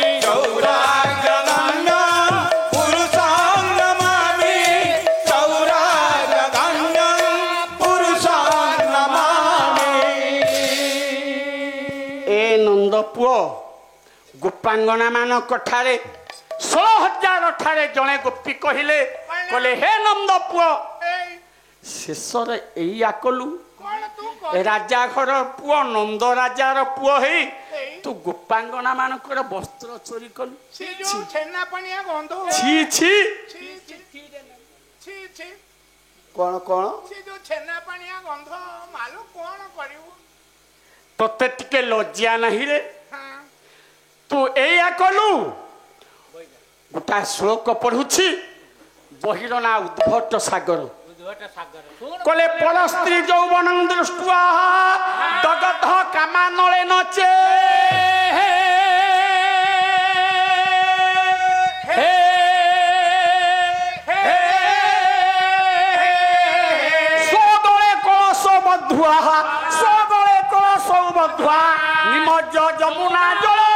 ଏ ନନ୍ଦ ପୁଅ ଗୋପାଙ୍ଗନା ମାନଙ୍କ ଠାରେ 16,000 ଠାରେ ଜଣେ ଗୋପୀ କହିଲେ କହିଲେ ହେ ନନ୍ଦ ପୁଅ ଏଇ ଶେଷରେ ଏଇଆ କଲୁ କଣ ତୁ ରାଜା ଘର ପୁଅ ନନ୍ଦ ରାଜାର ପୁଅ ହେଇ ଏଇ ତୁ ଗୋପାଙ୍ଗନା ମାନଙ୍କର ବସ୍ତ୍ର ଚୋରି କଲୁ ସେ ଯୋଉ ଛେନା ପାଣିଆ ଗନ୍ଧ ଛି ଛି ଛି ଛି ଛି ଛି କଣ କଣ ସେ ଯୋଉ ଛେନା ପାଣିଆ ଗନ୍ଧ ମାଲୁ କଣ କରିବୁ ତତେ ଟିକେ ଲଜ୍ଜା ନାହିଁ ରେ ହଁ ତୁ ଏଇଆ କଲୁ ଗୋଟା ଶ୍ଲୋକ ପଢୁଛି ବହିର ନା ଉଦ୍ଭଟ ସାଗର ବୁଧଟା ସାଗର ଶୁଣ কলে পরস্ত্রী যৌবন দৃষ্টা দগ্ধ কামানলে নচে সদলে কলস বধুয়া সদলে কলস বধুয়া নিমজ্জ যমুনা জলে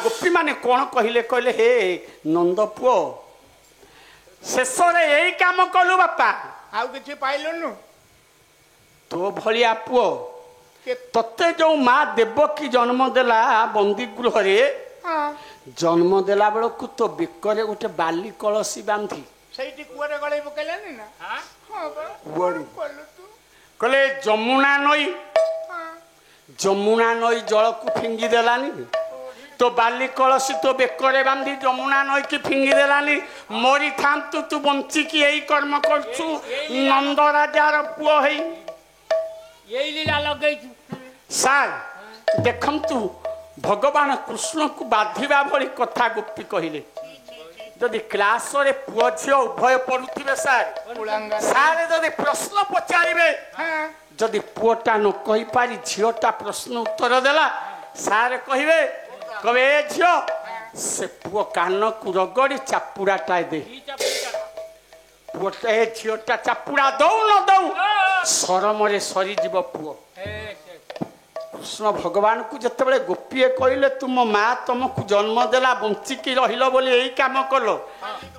ଗୋପୀ ମାନେ କଣ କହିଲେ କହିଲେ ହେ ନନ୍ଦ ପୁଅ ଶେଷରେ ଏଇ କାମ କଲୁ ବାପା ଆଉ କିଛି ପାଇଲୁନୁ ତୋ ଭଳିଆ ପୁଅ ତତେ ଯୋଉ ମା ଦେବକୀ ଜନ୍ମ ଦେଲା ବନ୍ଦୀ ଗୃହରେ ହଁ ଜନ୍ମ ଦେଲା ବେଳକୁ ତୋ ବେକରେ ଗୋଟେ ବାଲି କଳସୀ ବାନ୍ଧି ସେଇଠି କୁଅରେ ଗଳେଇ ପକେଇଲାନି ନା ହଁ ହଁ ବା କୁଅରେ କଲୁ ତୁ କହିଲେ ଯମୁନା ନଈ ହଁ ଯମୁନା ନଈ ଜଳକୁ ଫିଙ୍ଗି ଦେଲାନି तो बाली कलसी तो बेकरे बांधी जमुना नईकी फिंगी देलानी मरिथांतु तू बंचिकी यही कर्म करछु नंद राजार पुओ हेई ଏଇ लीला ଲଗେଇଛୁ सार देखंतु भगवान कृष्ण को बाधिबा भली कथा गोपी कहिले जदि क्लास रे पुओ झियो उभय पढुथिबे सार कुलांगा सार जदि प्रश्न पचारिबे हाँ जदि पुओटा न कहि पारी झियोटा प्रश्न उत्तर देला सार कहिबे कबे झियो से पुओ कान को रगड़ी चापुड़ाटा दे ଇ ଚାପୁଡା पुओटा ए झियोटा चापुड़ा दौ न दौ शरमरे सरी जीव पुओ कृष्ण भगवान को जितेबाला गोपीए कहले तुम माँ तुमको जन्म देला बंचिकी रहिलो बोली यही काम कलो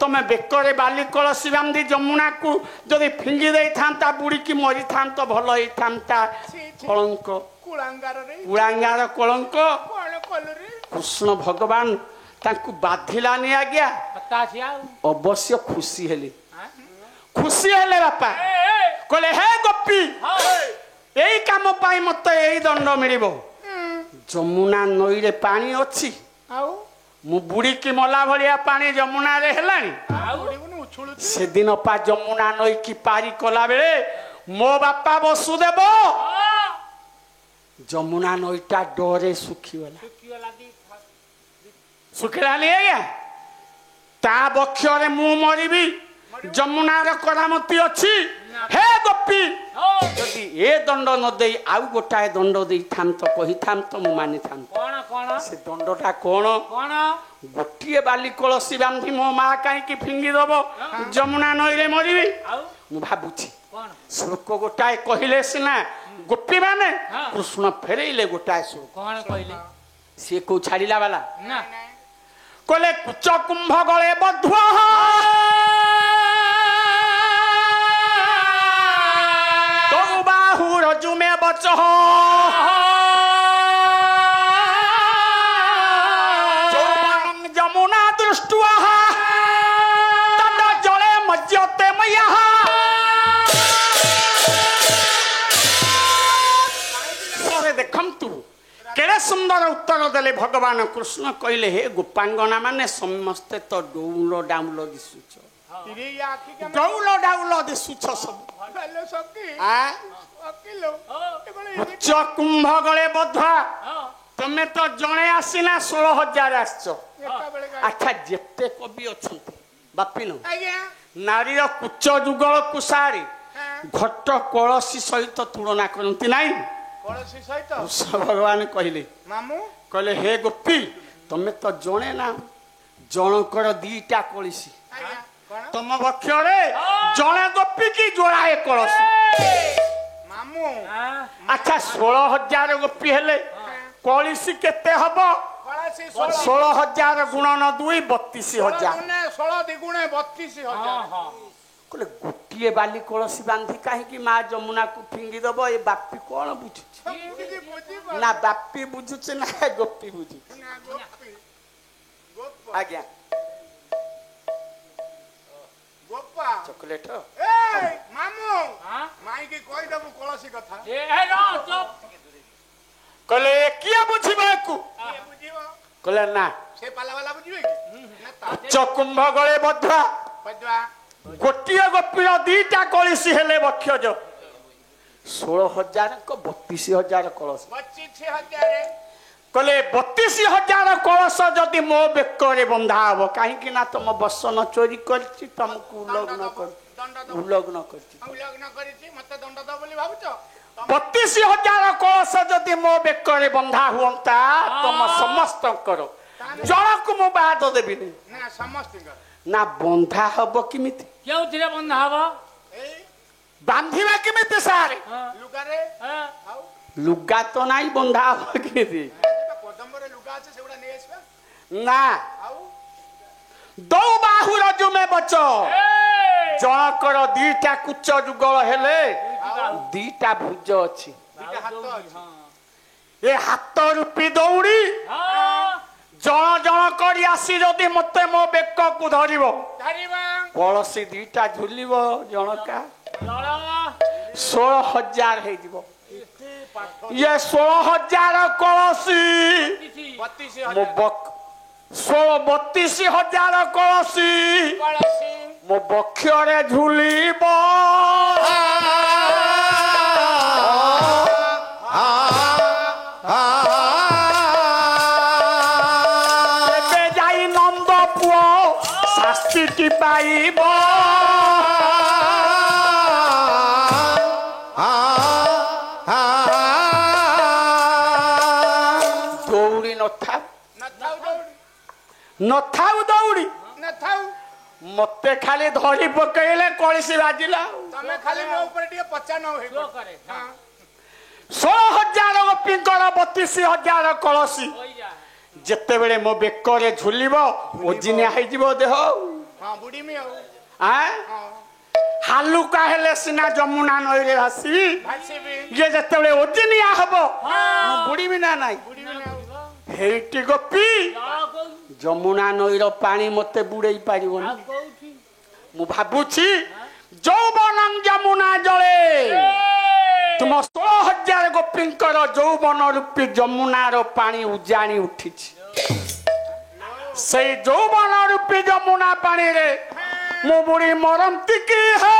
तुम बेकरे बाली कलसी बांधी जमुना को जदि फिंगी दे था बुड़ी की मरी था भल होता कलंक कुलांगार रे उड़ांगार कलंक कौन कलु रे कृष्ण भगवान तांकु बाधिलानी आज्ञा ହତାଶି ଆଉ अवश्य खुशी हेले खुशी हेले बापा कहले हे गोपी यही काम पाई मत यही दंड मिलिबो जमुना नई रे पानी अछि आउ मु बुड़ी की मला भलिया पानी जमुना रे हेलानी ଆଉ उड़ीबुनु ଉଛୁଳୁଛି ସେଦିନ ପା ଯମୁନା ନଈକି ପାରି କଲା ବେଳେ ମୋ ବାପା ବସୁଦେବ ଯମୁନା ନଈଟା ଡରେ ଶୁଖିଗଲା ଶୁଖିଲାନି ଆଜ୍ଞା ତା ବକ୍ଷରେ ମୁଁ ମରିବି ଯମୁନାର କରାମତି ଅଛି ହେ ଗୋପୀ ଯଦି ଏ ଦଣ୍ଡ ନ ଦେଇ ଆଉ ଗୋଟାଏ ଦଣ୍ଡ ଦେଇଥାନ୍ତ କହିଥାନ୍ତ ମୁଁ ମାନିଥାନ୍ତି ସେ ଦଣ୍ଡଟା କଣ ଗୋଟିଏ ବାଲି କଳସୀ ବାନ୍ଧି ମୋ ମା କାହିଁକି ଫିଙ୍ଗିଦବ ଯମୁନା ନଈରେ ମରିବି ମୁଁ ଭାବୁଛି ଶ୍ଲୋକ ଗୋଟାଏ କହିଲେ ସିନା ଗୋପୀ ମାନେ କୃଷ୍ଣ ଫେରେଇଲେ ଗୋଟାଏ ଶ୍ଲୋକ ସିଏ କୋଉ ଛାଡ଼ିଲା ବାଲା କହିଲେ କୁଚ କୁମ୍ଭ ଗଳେ ବଧୁଆ ବାହୁ ରଜୁ ମେ ବଚ ଯମୁନା ଦୃଷ୍ଟ୍ୱା ତଦ ଜଳେ ମଜ୍ଜତେ ମୟଃ ଦେଖନ୍ତୁ କେଡ଼େ ସୁନ୍ଦର ଉତ୍ତର ଦେଲେ ଭଗବାନ କୃଷ୍ଣ କହିଲେ ହେ ଗୋପାଙ୍ଗନା ମାନେ ସମସ୍ତେ ତ ଡଉଲ ଡାଉଲ ଦିଶୁଛ ଡଉଲ ଡାଉଲ ଦିଶୁଛ ସବୁ ଉଚ୍ଚ କୁମ୍ଭ ଗଳେ ବଧା ତମେ ତ ଜଣେ ଆସିନା 16,000 ଆସିଛ ଆଚ୍ଛା ଯେତେ କବି ଅଛନ୍ତି ବାପିନ ନାରୀର କୁଚ ଯୁଗଳ କୁଶାରୀ ଘଟ କଳସୀ ସହିତ ତୁଳନା କରନ୍ତି ନାହିଁ ଭଗବାନ କହିଲେ କହିଲେ ହେ ଗୋପୀ ତମେ ତ ଜଣେ ନା ଜଣଙ୍କର ଦିଟା କଳସୀ ତମ ବକ୍ଷରେ ଜଣେ ଗୋପୀ କି ଯୋଡ଼ାଏ କଳସୀ ଆଚ୍ଛା 16,000 ଗୋପୀ ହେଲେ କଳସୀ କେତେ ହବ 16,000 ଗୁଣନ 2 32,000 କହିଲେ ଗୋଟିଏ ବାଲି କଳସୀ ବାନ୍ଧି କାହିଁକି ମା ଯମୁନାକୁ ଫିଙ୍ଗି ଦବ ଏ ବାପି କଣ ବୁଝୁଛି ନା ବାପି ବୁଝୁଛି ନା ଗୋପୀ ବୁଝୁଛି ଆଜ୍ଞା ଚକୋଲେଟ କହିଲେ କିଏ ବୁଝିବ ଏକୁ କହିଲେ ନା ଚକୁମ୍ଭ ଗଳେ ବଧ୍ୱା ଗୋଟିଏ ଗୋପୀର ଦିଟା କଳସୀ ହେଲେ ବକ୍ଷଜ 16,000 32,000 କଳସ କହିଲେ 32,000 କଳସ ଯଦି ମୋ ବେକରେ ବନ୍ଧା ହବ କାହିଁକି ନା ତମ ବସନ ଚୋରି କରିଛି ତମକୁ ଉଲ୍ଲଗ୍ନ କରିଛି 32,000 କଳସ ଯଦି ମୋ ବେକରେ ବନ୍ଧା ହୁଅନ୍ତା ତମ ସମସ୍ତଙ୍କର ଜଣକୁ ମୁଁ ବାଦ ଦେବିନି ନା ବନ୍ଧା ହବ କେମିତି କେଉଁଥିରେ ବନ୍ଧା ହବ ବାନ୍ଧିବା କେମିତି ସାରେ ଲୁଗା ତ ନାଇଁ ବନ୍ଧା ହବ କେମିତି ନା ଦଉ ବାହୁ ରଜୁମେ ବଚ ଜଣଙ୍କର ଦିଟା କୁଚ ଯୁଗଳ ହେଲେ ଦିଟା ଭୁଜ ଅଛି ଏ ହାତ ରୂପୀ ଦଉଡ଼ି ଜଣ ଜଣ କରି ଆସି ଯଦି ମତେ ମୋ ବେକକୁ ଧରିବ କଳସୀ ଦିଟା ଝୁଲିବ ଜଣକା 16,000 ହେଇଯିବ ଇଏ 16,000 କଳସୀ 32,000 କଳସୀ ମୋ ବକ୍ଷରେ ଝୁଲିବ ଏବେ ଯାଇ ନନ୍ଦ ପୁଅ ଶାସ୍ତିଟି ପାଇବ ଦୌଡ଼ି ନଥାଉ ଦୌଡ଼ି ମତେ ଖାଲି ଧରି ପକେଇଲେ କଳସୀ ବାଜିଲା 16,000 ଗୋପୀଙ୍କର 32,000 କଳସୀ ଯେତେବେଳେ ମୋ ବେକରେ ଝୁଲିବ ଓଜିନିଆ ହେଇଯିବ ଦେହ ହାଲୁକା ହେଲେ ସିନା ଯମୁନା ନଈରେ ଭାସିବି ଇଏ ଯେତେବେଳେ ଓଜିନିଆ ହବ ମୁଁ ବୁଡ଼ିବି ନା ନାଇଁ ହେଇଟି ଗୋପୀ ଯମୁନା ନଈର ପାଣି ମତେ ବୁଡେଇ ପାରିବନି ମୁଁ ଭାବୁଛି ଯୌବନ ଯମୁନା ଜଳେ ତୁମ 16,000 ଗୋପୀଙ୍କର ଯୌବନ ରୂପୀ ଯମୁନାର ପାଣି ଉଜାଣି ଉଠିଛି ସେଇ ଯୌବନ ରୂପୀ ଯମୁନା ପାଣିରେ ମୋ ବୁଢ଼ୀ ମରନ୍ତି କି ହେ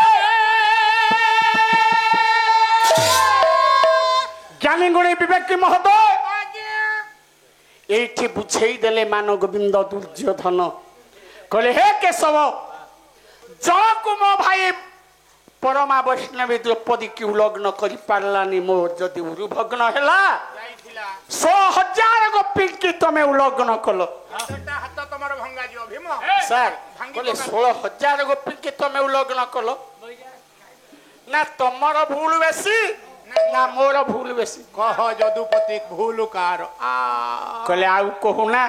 ଜ୍ଞାନୀ ଗୁଣୀ ବିବେକୀ ମହୋଦୟ এইটি বুঝেই দেলে মান গোবিন্দ দুর্যোধন কলে হে কেশব জকু মো ভাই পরমা বৈষ্ণবী দ্রৌপদী কি উলগ্ন করে পারলানি মো যদি উরুভগ্ন হেলা 100,000 গোপী কি তুমি উলগ্ন কলো হাত তোমার ভঙ্গা ଯିବ ভীম স্যার কলে 16,000 গোপী কি তুমি উলগ্ন কলো না তোমার ভুল বেশি না মোর ভুল বেশি কহ যদুপতি ভুল কার কলে আউ কহু না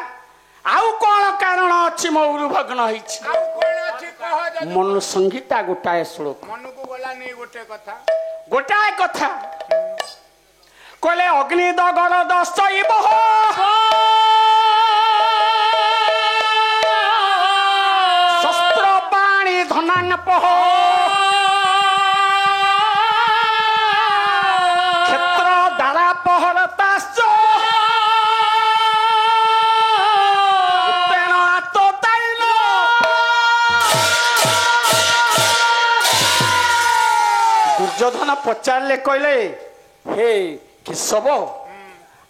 আউ কোন কারণ ଅଛି ମୋ ଉରୁଭଗ୍ନ ହେଇଛି ଆଉ କଣ ଅଛି କହ ଯଦୁ ମନୁ ସଂଗୀତା ଗୋଟାଏ ଶ୍ଲୋକ ମନକୁ ଗଲା ନେଇ ଗୋଟେ କଥା ଗୋଟାଏ କଥା କଲେ ଅଗ୍ନି ଦଗର ଦଶଇବ ଶସ୍ତ୍ର ପାଣି ଧନାଙ୍ଗ ପହ କ୍ଷେତ୍ର ଦ୍ୱାରା ପହର ତାଶ ତେଣ ଆତ ତାଇଲ ଦୁର୍ଯ୍ୟୋଧନ ପଚାରିଲେ କହିଲେ हे केशव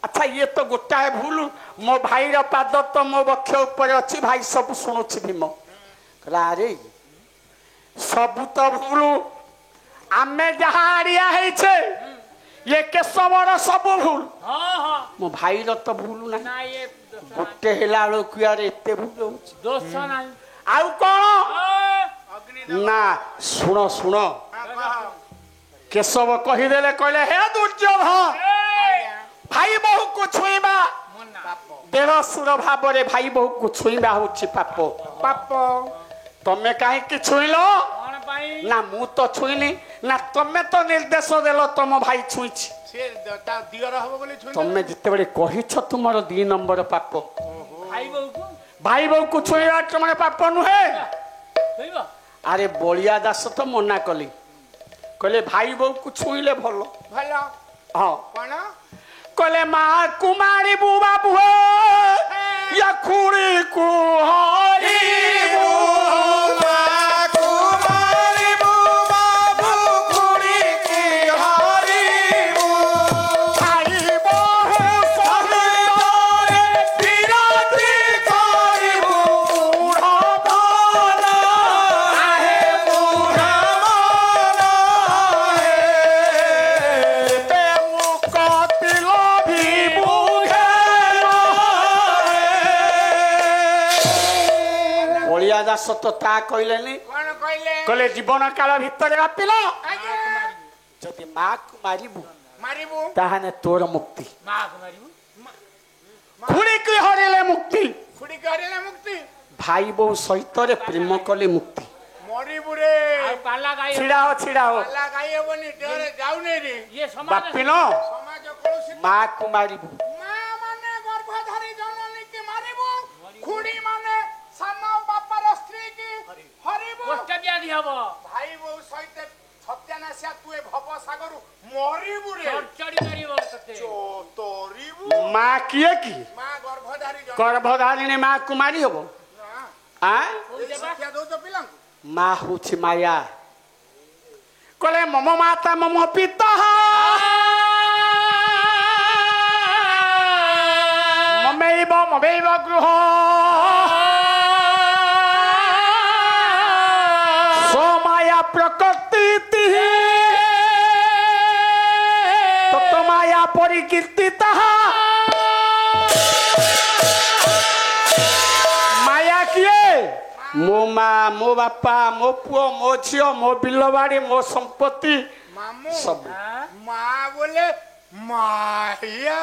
अच्छा ये तो गोटाए भूल मो भाई पाद तो मो बक्ष ऊपर अच्छी भाई सब शुणुची भीम अरे सब तो भूल आमे जहा आड़िया ये केशवर सब भूल हाँ हाँ मो भाई तो भूल ना ना ये गोटे हेला बेलू यार एत भूल होची दोष नहीं आउ कौन ଅଗ୍ନି ना शुण शुण केशव कहीदेले कहले हे दुर्योधन भाई बहु को छुईबा देवसुर भाव भाई बहु को छुईबा होछि पाप ପାପ तमे काहे कि छुईलो कौन पाई ना मु तो छुईनी ना तमे तो निर्देश देलो तम भाई छुईछि ସେ ତା ଦିଅର ହବ ବୋଲି ଛୁଇଁ तमे जिते बड़े कहिछ तुमरो 2 नंबर पाप भाई बहू को भाई बहु को छुईबा तुमरे पाप नुहे छुईबो अरे बलिया दास तो मना कली कहले भाई बहु को छुईले भलो ଭଲ हां କଣ कहले माँ कुमारी बुबा बुहे या खुड़ी को हरी दास तो ता कहलेनी କଣ କହିଲେ कहले जीवन काल भितर व्यापिल ଆଜ୍ଞା जदि माँ को मारिबू ମାରିବୁ ताहाने तोर मुक्ति माँ को मारिबू खुड़ी की हरिले मुक्ति ଖୁଡି କରିଲେ ମୁକ୍ତି भाई बहु सहित रे प्रेम कले मुक्ति ମରିବୁ ରେ ଆଉ ପାଲା ଗାଇ छिड़ा हो ପାଲା ଗାଇ ହେବନି ଦେହରେ ଯାଉନି ରେ ये समाज बापिन ସମାଜ କଳୁଷିତ माँ को मारिबू ମା ମାନେ ଗର୍ଭଧାରୀ ଜନନୀ କି ମାରିବୁ ଖୁଡି ମାନେ ସାନ ବାପାର ସ୍ତ୍ରୀ କି ହରିବୁ कष्ट व्याधि हब ଭାଇ ବୋଉ ସହିତ ସତ୍ୟାନାଶା ତୁ ଏ ଭବ ସାଗରୁ ମରିବୁ ରେ चढ़ी मारिबो तते ତୋରିବୁ माँ किए की ମା ଗର୍ଭଧାରୀ ଜନନୀ गर्भधारिणी माँ को मारी हबो आ ଶିକ୍ଷା ଦଉଛ ପିଲାଙ୍କୁ माँ होछि माया कहले मम माता मम पिता ममैव गृह स्वमाया प्रकृति तत माया परिकीर्तिता माया किए मो माँ मो बापा मो पुओ मो झियो मो बिलबाड़ी मो संपत्ति ମାମୁ सब ମା ବୋଲେ ମାୟା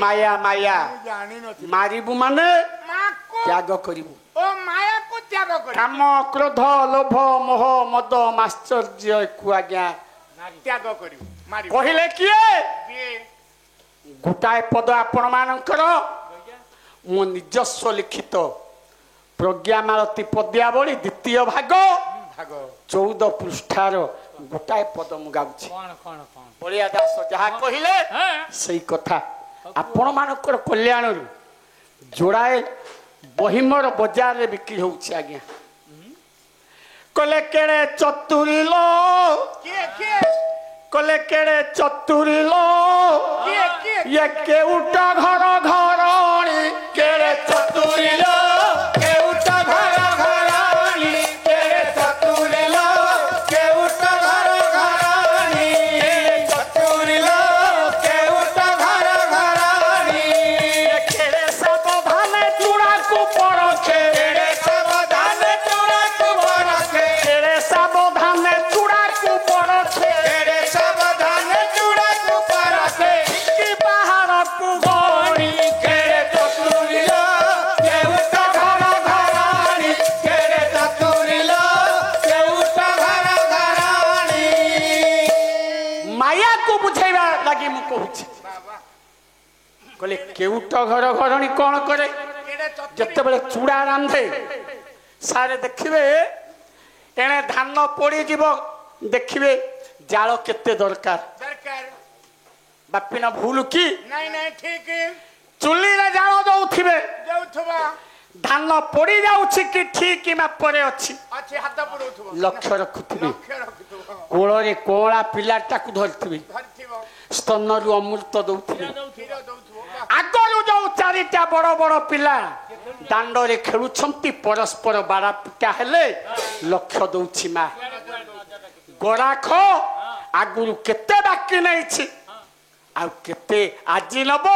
माया माया ମୁଁ ଜାଣିନଥିଲି मारिबू माने ମାକୁ त्याग करिबू ଓ ମାୟାକୁ ତ୍ୟାଗ କରି काम क्रोध लोभ मोह मद माश्चर्य को आज्ञा ତ୍ୟାଗ କରିବୁ ମାରିବୁ कहले किए କିଏ गोटाए पद आपण मानकर मो निजस्व लिखित प्रज्ञामालती पद्यावली द्वितीय भाग ଭାଗ 14 पृष्ठार गोटाए पद मु गाउछि कौन कौन कौन बलिया दास जहा कहिले हाँ सही कथा आपण मानकर कल्याण जोड़ाए बहिमर बाजार रे बिक्री होउछि आज्ञा কলে কেড়ে চতুরিল କିଏ କିଏ কলে কেড়ে চতুরিল କିଏ କିଏ ইয়ে কেউট ঘর ঘরণী কেড়ে চতুরিল কেউট ঘর ঘরানি কেড়ে চতুরিল কেউট ঘর ঘরানি চতুরিল কেউট ঘর ঘরানি কেড়ে সাবধানে চূড়াকু পরখে কেড়ে সাবধানে চূড়াকু পরখে কেড়ে সাবধানে চূড়াকু পরখে কেড়ে সাবধানে চূড়াকু পরখে কি পাহাড়কু গণি কেড়ে চতুরিল কেউট ঘর ঘরানি কেড়ে চতুরিল কেউট ঘর ঘরানি মায়াକୁ ବୁଝେଇବା ଲାଗି ମୁଁ କହୁଛି କହିଲେ କେଉଟ ଘର ଘରଣୀ କଣ କରେ କେଡ଼େ ଚତୁରୀ ଯେତେବେଳେ ଚୁଡ଼ା ରାନ୍ଧେ ସାରେ ଦେଖିବେ ଏଣେ ଧାନ ପୋଡ଼ିଯିବ ଦେଖିବେ ଜାଳ କେତେ ଦରକାର ଦରକାର ବାପିନା ଭୁଲ କି ନାଇଁ ନାଇଁ ଠିକ ଚୁଲିରେ ଜାଳ ଦଉଥିବେ ଯାଉଥିବା ଧାନ ପୋଡ଼ି ଯାଉଛି କି ଠିକ ମାପରେ ଅଛି ଅଛି ହାତ ପୁରଉଥିବ ଲକ୍ଷ୍ୟ ରଖୁଥିବେ ଲକ୍ଷ୍ୟ ରଖୁଥିବ କୋଳରେ କଅଁଳା ପିଲାଟାକୁ ଧରିଥିବେ ଧରିଥିବ ସ୍ତନରୁ ଅମୃତ ଦଉଥିବେ କ୍ଷୀର ଦଉଥିବ ଆଗରୁ ଯୋଉ ଚାରିଟା ବଡ ବଡ ପିଲା ଦାଣ୍ଡରେ ଖେଳୁଛନ୍ତି ପରସ୍ପର ବାଡ଼ା ପିଟା ହେଲେ ଲକ୍ଷ୍ୟ ଦଉଛି ମା ଗରାଖ ଆଗରୁ କେତେ ବାକି ନେଇଛି ଆଉ କେତେ ଆଜି ନବ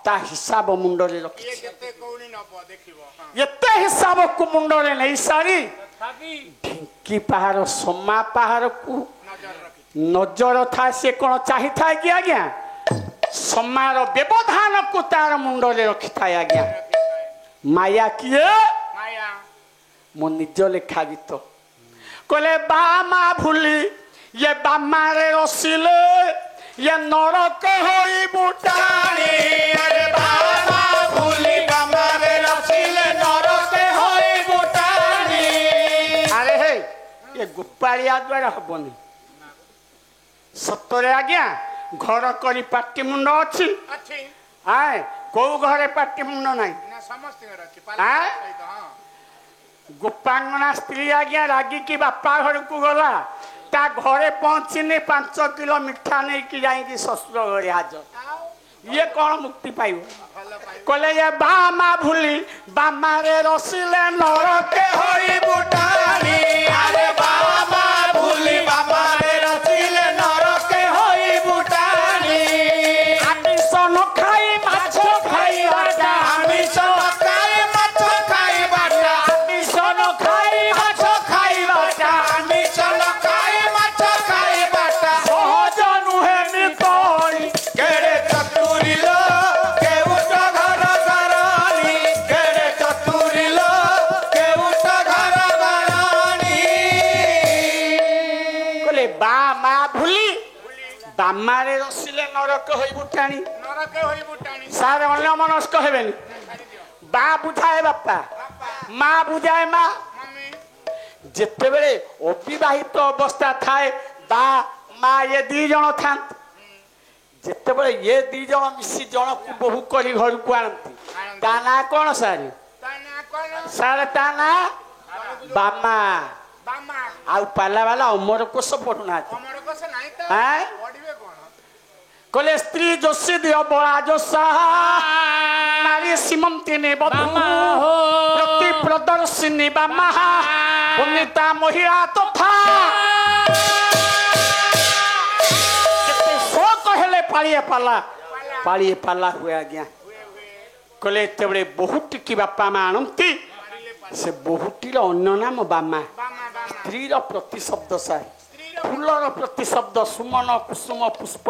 ତା ହିସାବ ମୁଣ୍ଡରେ ରଖିଛି କିଏ କେତେ କଉଣି ନବ ଦେଖିବ ଏତେ ହିସାବକୁ ମୁଣ୍ଡରେ ନେଇ ସାରି ତଥାପି ଢିଙ୍କି ପାହାର ସମା ପାହାରକୁ ନଜର ରଖି ନଜର ଥାଏ ସେ କଣ ଚାହିଁଥାଏ କି ଆଜ୍ଞା ସମାର ବ୍ୟବଧାନକୁ ତାର ମୁଣ୍ଡରେ ରଖିଥାଏ ଆଜ୍ଞା ମାୟା କିଏ ମାୟା ମୋ ନିଜ ଲେଖା ଗୀତ କହିଲେ ବା ମା ଭୁଲି ଇଏ ବାମାରେ ରସିଲେ ଇଏ ନରକ ହୋଇ ବୁଟାଣି আরে বাবা ভুলি বামারে রসিলে নরকে হই বুটানি ଆରେ ହେ ଏ ଗୋପାଳିଆ ଦ୍ୱାରା ହବନି ସତରେ ଆଜ୍ଞା ଘର କରି ପାଟି ମୁଣ୍ଡ ଅଛି ଅଛି ଆଏ କୋଉ ଘରେ ପାଟି ମୁଣ୍ଡ ନାହିଁ ନା ସମସ୍ତଙ୍କର ଅଛି ଆଁ? ପାଲା ସହିତ ହଁ ଗୋପାଙ୍ଗନା ସ୍ତ୍ରୀ ଆଜ୍ଞା ରାଗିକି ବାପା ଘରକୁ ଗଲା ତା ଘରେ ପହଞ୍ଚିନି 5 କିଲୋ ମିଠା ନେଇକି ଯାଇକି ଶ୍ୱଶୁର ଘରେ ହାଜର ଆଉ ଇଏ କଣ ମୁକ୍ତି ପାଇବ ଭଲ ପାଇବ କହିଲେ ଏ ବାମା ଭୁଲି ବାମାରେ ରସିଲେ ନରକେ হই বুটানি আরে বাবা ভুলি বামারে রসিলে নরকে হই বুটানি আমিষ ନ ଖାଇ ମାଛ ଖାଇବାଟା আমিষ খাই মাছ খাই বাটা আমিষ ନ ଖାଇ ମାଛ ଖାଇବାଟା আমিষ খাই মাছ খাই বাটা ସହଜ ନୁହେଁ ମିତଳି কেড়ে চতুরিল কেউট ঘর ঘরানি কেড়ে চতুরিল কেউট ঘর ঘরানি କହିଲେ ବା ମା ଭୁଲି ବାମାରେ ରସିଲେ ନରକ ହୋଇ ବୁଟାଣି ନରକ ହୋଇ ବୁଟାଣି ସାର୍ ଅନ୍ୟମନସ୍କ ହେବେନି ବା ବୁଝାଏ ବାପା ମା ବୁଝାଏ ମା ମମି ଯେତେବେଳେ ଅବିବାହିତ ଅବସ୍ଥା ଥାଏ ବା ମା ଏ ଦି ଜଣ ଥାନ୍ତି ଯେତେବେଳେ ଏ ଦି ଜଣ ମିଶି ଜଣକୁ ବୋହୂ କରି ଘରକୁ ଆଣନ୍ତି ତା ନାଁ କଣ ସାର୍ ତା ନାଁ କଣ ସାର୍ ତା ନାଁ ବାମା ବାମା ଆଉ ପାଲା ବାଲା ଅମର କୋଷ ପଢୁନାହାନ୍ତି ଅମର କୋଷ ନାହିଁ ତ ଆଁ? ପଢିବେ କଣ କହିଲେ ସ୍ତ୍ରୀ ଯୋଶୀ ଦିଅ ବଳା ଯୋଶା ନାରୀ ସୀମନ୍ତିନୀ ବଧୂ ବାମା ହୋ। ପ୍ରତି ପ୍ରଦର୍ଶିନୀ ବାମା ପୁନିତା ମହିଳା ତଥା କେତେ ଶୋକ ହେଲେ ପାଳିଏ ପାଲା ହୁଏ ଆଜ୍ଞା କହିଲେ ଏତେବେଳେ ବୋହୂଟିକି ବାପା ମା ଆଣନ୍ତି ସେ ବୋହୂଟିର ଅନ୍ୟ ନାମ ବାମା ବାମା ବାମା ସ୍ତ୍ରୀର ପ୍ରତିଶବ୍ଦ ସାର୍ ଫୁଲର ପ୍ରତିଶବ୍ଦ ସୁମନ କୁସୁମ ପୁଷ୍ପ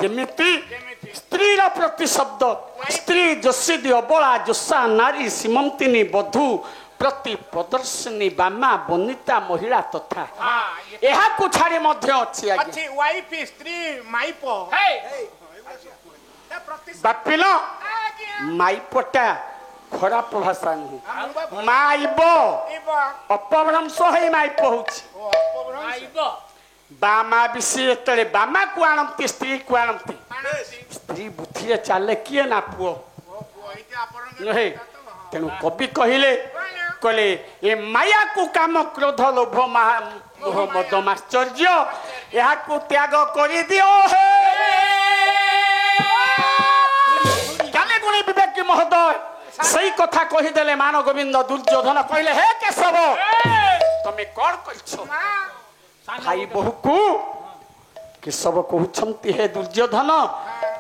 ଯେମିତି ସ୍ତ୍ରୀର ପ୍ରତିଶବ୍ଦ ସ୍ତ୍ରୀ ଯୋଶୀ ଅବଳା ଯୋଶା ନାରୀ ସୀମନ୍ତିନୀ ବଧୂ ପ୍ରତି ପ୍ରଦର୍ଶିନୀ ବାମା ବନିତା ମହିଳା ତଥା ଏହାକୁ ଛାଡ଼ି ମଧ୍ୟ ଅଛି ଆଜ୍ଞା ଅଛି ୱାଇଫ ସ୍ତ୍ରୀ ମାଇପ ହେଇ ତା ପ୍ରତି ବାପିଲ ଆଜ୍ଞା ମାଇପଟା ଖରାପ ଭାଷା ନୁହେଁ ଆମ ବାପ ମାଇବ ଇବ ଅପଭ୍ରଂଶ ହେଇ ମାଇପ ହଉଛି ଓ ଅପଭ୍ରଂଶ ଆଇବ ବାମା ବିଷୟ ଯେତେବେଳେ ବାମାକୁ ଆଣନ୍ତି ସ୍ତ୍ରୀକୁ ଆଣନ୍ତି ଆଣନ୍ତି ସ୍ତ୍ରୀ ବୁଦ୍ଧିରେ ଚାଲେ କିଏ ନା ପୁଅ ଓ ପୁଅ ଏଇଟା ଆପଣଙ୍କ ନୁହେଁ ତେଣୁ କବି କହିଲେ କଣ कले ए माया को काम क्रोध लोभ मोह मद माश्चर्य यहाँ को त्याग कर दियो हे काले गुणी विवेक महोदय सही कथा कहीदेले मान गोविंद दुर्योधन कहले हे केशव तमे कौन करछो भाई बहु को केशव कहउछंती हे दुर्योधन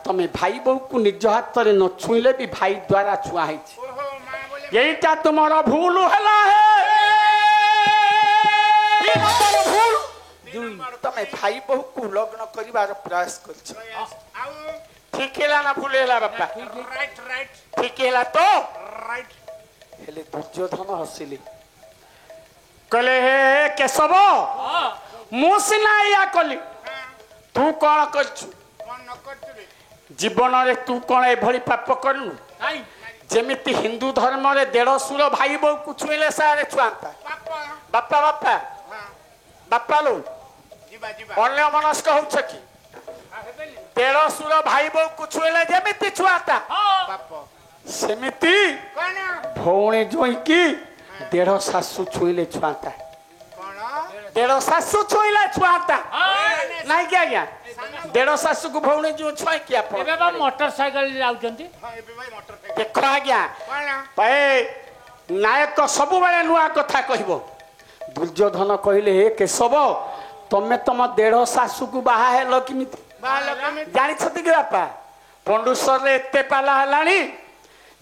तमे भाई बहु को निज हाथ रे न छुईले भी भाई द्वारा छुआ है यहीटा तुमर भूल हला है भूल तमे भाई बहु को लग्न करिवार प्रयास करछ ठीक है ना भूल है बापा राइट ठीक है तो राइट हेले दुर्योधन हसिले कहले हे केशव मुसिना या कली तू कौन करछु कौन न करछु रे जीवन रे तू कौन एभली पाप करनु नहीं जेमिति हिंदू धर्म रे देढ़सुर भाई बहु को छुईले सारे छुआंता पापा बापा बापा हां बापा लो जीवा जीवा अन्य मनस्क होछ की देढ़सुर भाई बहु को छुईले जेमिति छुआता पापा सेमिति कौन भौणी जोई की देढ़ सासु छुईले छुआता कौन देढ़ सासु छुईले छुआता नहीं क्या क्या देढ़ सासु को भौणी जो छुआ की आप एबे बा मोटरसाइकिल जाउचंती हां एबे भाई मोटर देखो आज्ञा कौन पाए नायक सब बेले नुआ कथा कहबो दुर्योधन कहले हे केशव तमे तम देढ़ सासु को बाहा हेलो किमिति बालक जानि छथि कि बापा पंडुसर रे एते पाला हलानी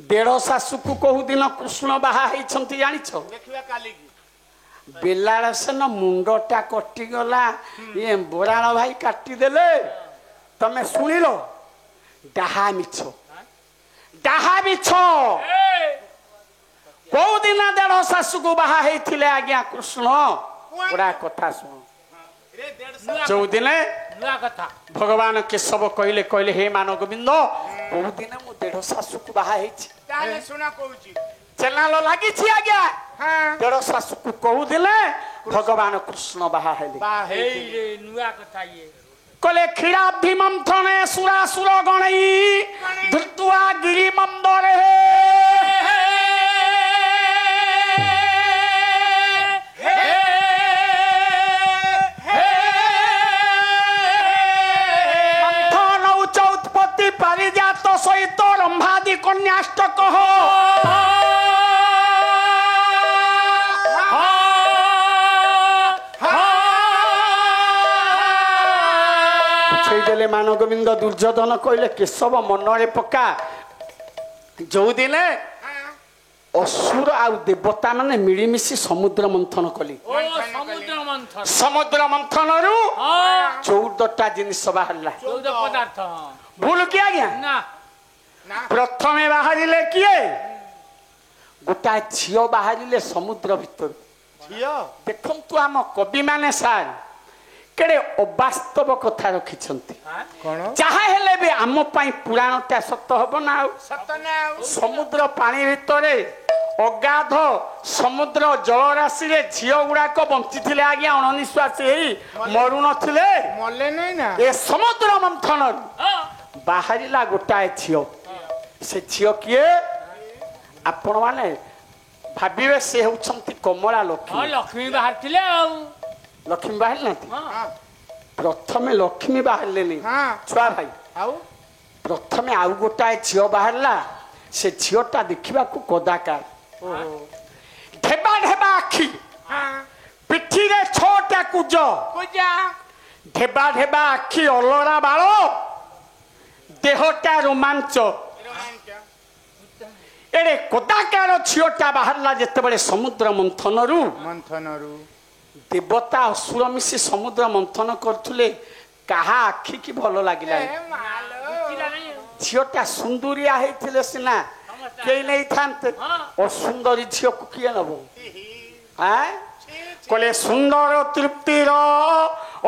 देढ़ सासु को कहू दिन कृष्ण बाहा हेछंती जानि छ देखिवा काली की बेलाड़ से न मुंडटा कटि गला ये बोराण भाई काटी देले तमे सुनिल डाहा मिछ कौ दिन देढ़ सासु को बाहा हेथिले आज्ञा कृष्ण पूरा कथा सुन रे 150 जो दिने नुआ कथा भगवान केशव कहले कहले हे मान गोविंद कौ दिन मु देढ़ सासु को बाहा हेछि ताले सुना कहूची चेनालो लागि छी आज्ञा हां देढ़ सासु को कौ दिले भगवान कृष्ण बाहा हेले बा हे हे रे नुआ कथा ये कले क्षीराब्धि मंथने सुरासुर गणई धृत्वा गिरि मंदरे मंथन उच्च उत्पत्ति परिजात सहित रंभादि कन्याष्टक देले मान गोविंद दुर्योधन कहले केशव मनरे पका जो दिने असुर आ देवता माने मिलीमिशी समुद्र मंथन कली ओ समुद्र मंथन रु हां 14टा जिनिस बाहरला 14 पदार्थ भूल किया गया ना प्रथमे बाहरिले किए गोटा झियो बाहरिले समुद्र भीतर झियो देखंतु आम कवि माने सार केड़े अवास्तव कथा रखिछंती कोन चाहे हेले भी आम पाई पुराणटा सत्य हबो ना सतना समुद्र पानी भितरे अगाध समुद्र जलराशि रे झियो गुड़ाक बंची थिले आज्ञा अणनिश्वासी हेई मरु नथिले मले नै ना ए समुद्र मंथन बाहरिला गोटाए झियो से झियो किए आपण माने भाबिबे से होछंती कमला हां लक्ष्मी लक्ष्मी बाहर थिले आ लक्ष्मी बाहर नाथि हां प्रथमे लक्ष्मी बाहरले नहीं हां छुआ भाई आउ प्रथमे आउ गोटाए झियो बाहरला से झियोटा देखिबा को कदाकार ढेबा ढेबा आखी हां पिठी रे छोटा कुज पूजा ढेबा ढेबा आखी अलरा बालो देहटा रोमांच एड़े कदाकार झियोटा बाहरला जेते बळे समुद्र मंथनरू मंथनरू देवता असुर मिसी समुद्र मंथन करथुले काहा आखी की भलो लागिला बुझिला नहीं झियोटा सुंदरिया हेथिले सिना केई नै थांते असुंदरी झियो को किए नबो हां कले सुंदर तृप्तिर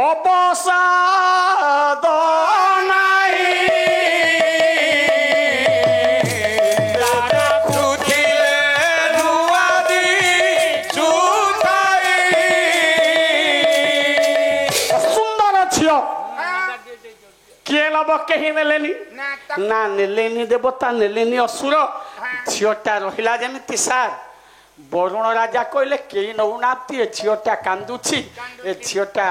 अवसाद नाही सुंदर झियो किए लब कहीं नेलेनी ना नेलेनी देवता नेलेनी असुर झियोटा रहिला जेमिति सार ବରୁଣ ରାଜା କହିଲେ କେହି ନଉନାହାନ୍ତି, ଏ ଝିଅଟା କାନ୍ଦୁଛି, ଏ ଝିଅଟା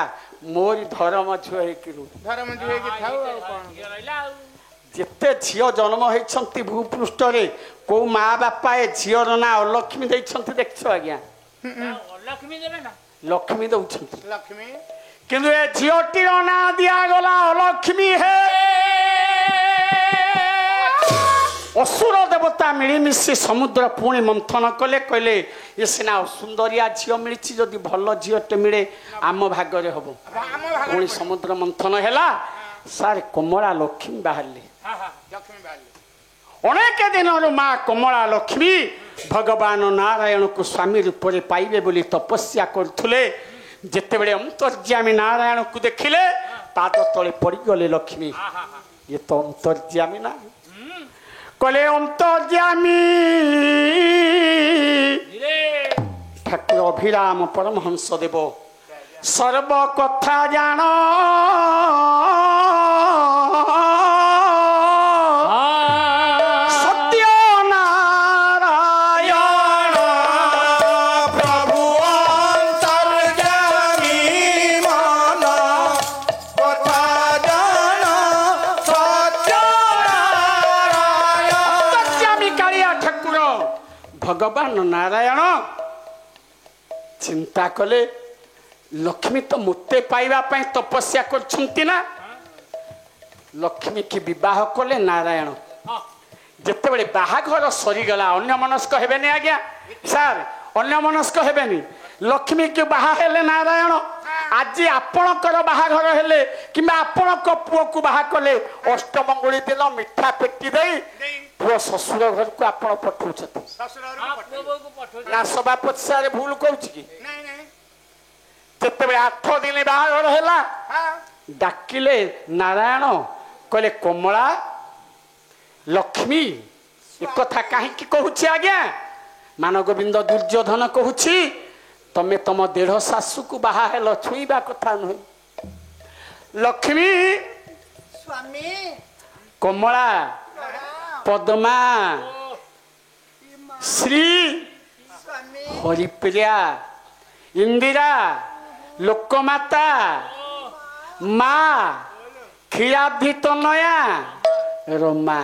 ମୋରି ଧର୍ମ ଝିଅ ହେଇକି ରୁହ। ଧର୍ମ ହେଇକି ଥାଉ ଆଉ କଣ। ଝିଅ ରହିଲା ଆଉ ଯେତେ ଝିଅ ଜନ୍ମ ହେଇଛନ୍ତି ଭୂପୃଷ୍ଠରେ କୋଉ ମା ବାପା ଏ ଝିଅର ନାଁ ଅଲକ୍ଷ୍ମୀ ଦେଇଛନ୍ତି ଦେଖିଛ ଆଜ୍ଞା? ଲକ୍ଷ୍ମୀ ଦେବେ ନା ଲକ୍ଷ୍ମୀ ଦଉଛନ୍ତି, ଲକ୍ଷ୍ମୀ କିନ୍ତୁ ଏ ଝିଅଟିର ନାଁ ଦିଆଗଲା ଅଲକ୍ଷ୍ମୀ। ହେ ଅସୁର ଦେବତା ମିଳିମିଶି ସମୁଦ୍ର ପୁଣି ମନ୍ଥନ କଲେ, କହିଲେ ଏ ସିନା ସୁନ୍ଦରିଆ ଝିଅ ମିଳିଛି, ଯଦି ଭଲ ଝିଅଟେ ମିଳେ ଆମ ଭାଗରେ ହବ। ପୁଣି ସମୁଦ୍ର ମନ୍ଥନ ହେଲା, ସାର୍ କମଳା ଲକ୍ଷ୍ମୀ ବାହାରିଲେ। ଲକ୍ଷ୍ମୀ ବାହାରିଲେ। ଅନେକ ଦିନରୁ ମା କମଳା ଲକ୍ଷ୍ମୀ ଭଗବାନ ନାରାୟଣକୁ ସ୍ୱାମୀ ରୂପରେ ପାଇବେ ବୋଲି ତପସ୍ୟା କରୁଥିଲେ। ଯେତେବେଳେ ଅନ୍ତର୍ଯ୍ୟାମୀ ନାରାୟଣକୁ ଦେଖିଲେ ପାଦ ତଳେ ପଡ଼ିଗଲେ ଲକ୍ଷ୍ମୀ। ଇଏ ତ ଅନ୍ତର୍ଯ୍ୟାମୀ ନା, କହିଲେ ଅନ୍ତର୍ଯ୍ୟାମୀ ଠାକୁର ଅଭିରାମ ପରମହଂସ ଦେବ ସର୍ବ କଥା ଜାଣ, ସତ୍ୟ ନାରାୟଣ ପ୍ରଭୁ ଅନ୍ତର୍ଯ୍ୟାମୀ ମନ କଥା ଜାଣ ସତ୍ୟ ନାରାୟଣ। ଅନ୍ତର୍ଯ୍ୟାମୀ କାଳିଆ ଠାକୁର ଭଗବାନ ନାରାୟଣ ଚିନ୍ତା କଲେ, ଲକ୍ଷ୍ମୀ ତ ମୋତେ ପାଇବା ପାଇଁ ତପସ୍ୟା କରୁଛନ୍ତି ନା। ଲକ୍ଷ୍ମୀ କି ବିବାହ କଲେ ନାରାୟଣ। ଯେତେବେଳେ ବାହାଘର ସରିଗଲା, ଅନ୍ୟମନସ୍କ ହେବେନି ଆଜ୍ଞା ସାର୍, ଅନ୍ୟମନସ୍କ ହେବେନି। ଲକ୍ଷ୍ମୀ କି ବାହା ହେଲେ ନାରାୟଣ। ଆଜି ଆପଣଙ୍କର ବାହାଘର ହେଲେ କିମ୍ବା ଆପଣଙ୍କ ପୁଅକୁ ବାହା କଲେ, ଅଷ୍ଟମଙ୍ଗୁଳି ଦିନ ମିଠା ପେଟି ଦେଇ ପୁଅ ଶ୍ୱଶୁର ଘରକୁ ଆପଣ ପଠଉଛନ୍ତି ନା? ସଭାପତି ସାର୍ ଭୁଲ କହୁଛି କି? ଯେତେବେଳେ 8 ଦିନ ବାହାଘର ହେଲା, ଡାକିଲେ ନାରାୟଣ, କହିଲେ କମଳା ଲକ୍ଷ୍ମୀ ଏକଥା କାହିଁକି କହୁଛି ଆଜ୍ଞା? ମାନଗୋବିନ୍ଦ ଦୁର୍ଯ୍ୟୋଧନ କହୁଛି, ତମେ ତମ ଦେଢ଼ ଶାଶୁକୁ ବାହା ହେଲ, ଛୁଇଁବା କଥା ନୁହେଁ। ଲକ୍ଷ୍ମୀ ସ୍ୱାମୀ କମଳା ପଦ୍ମା ଶ୍ରୀ ସ୍ୱାମୀ ହରିପ୍ରିୟା ଇନ୍ଦିରା ଲୋକମାତା ମା କ୍ଷୀରାବ୍ଧି ତନୟା ରମା,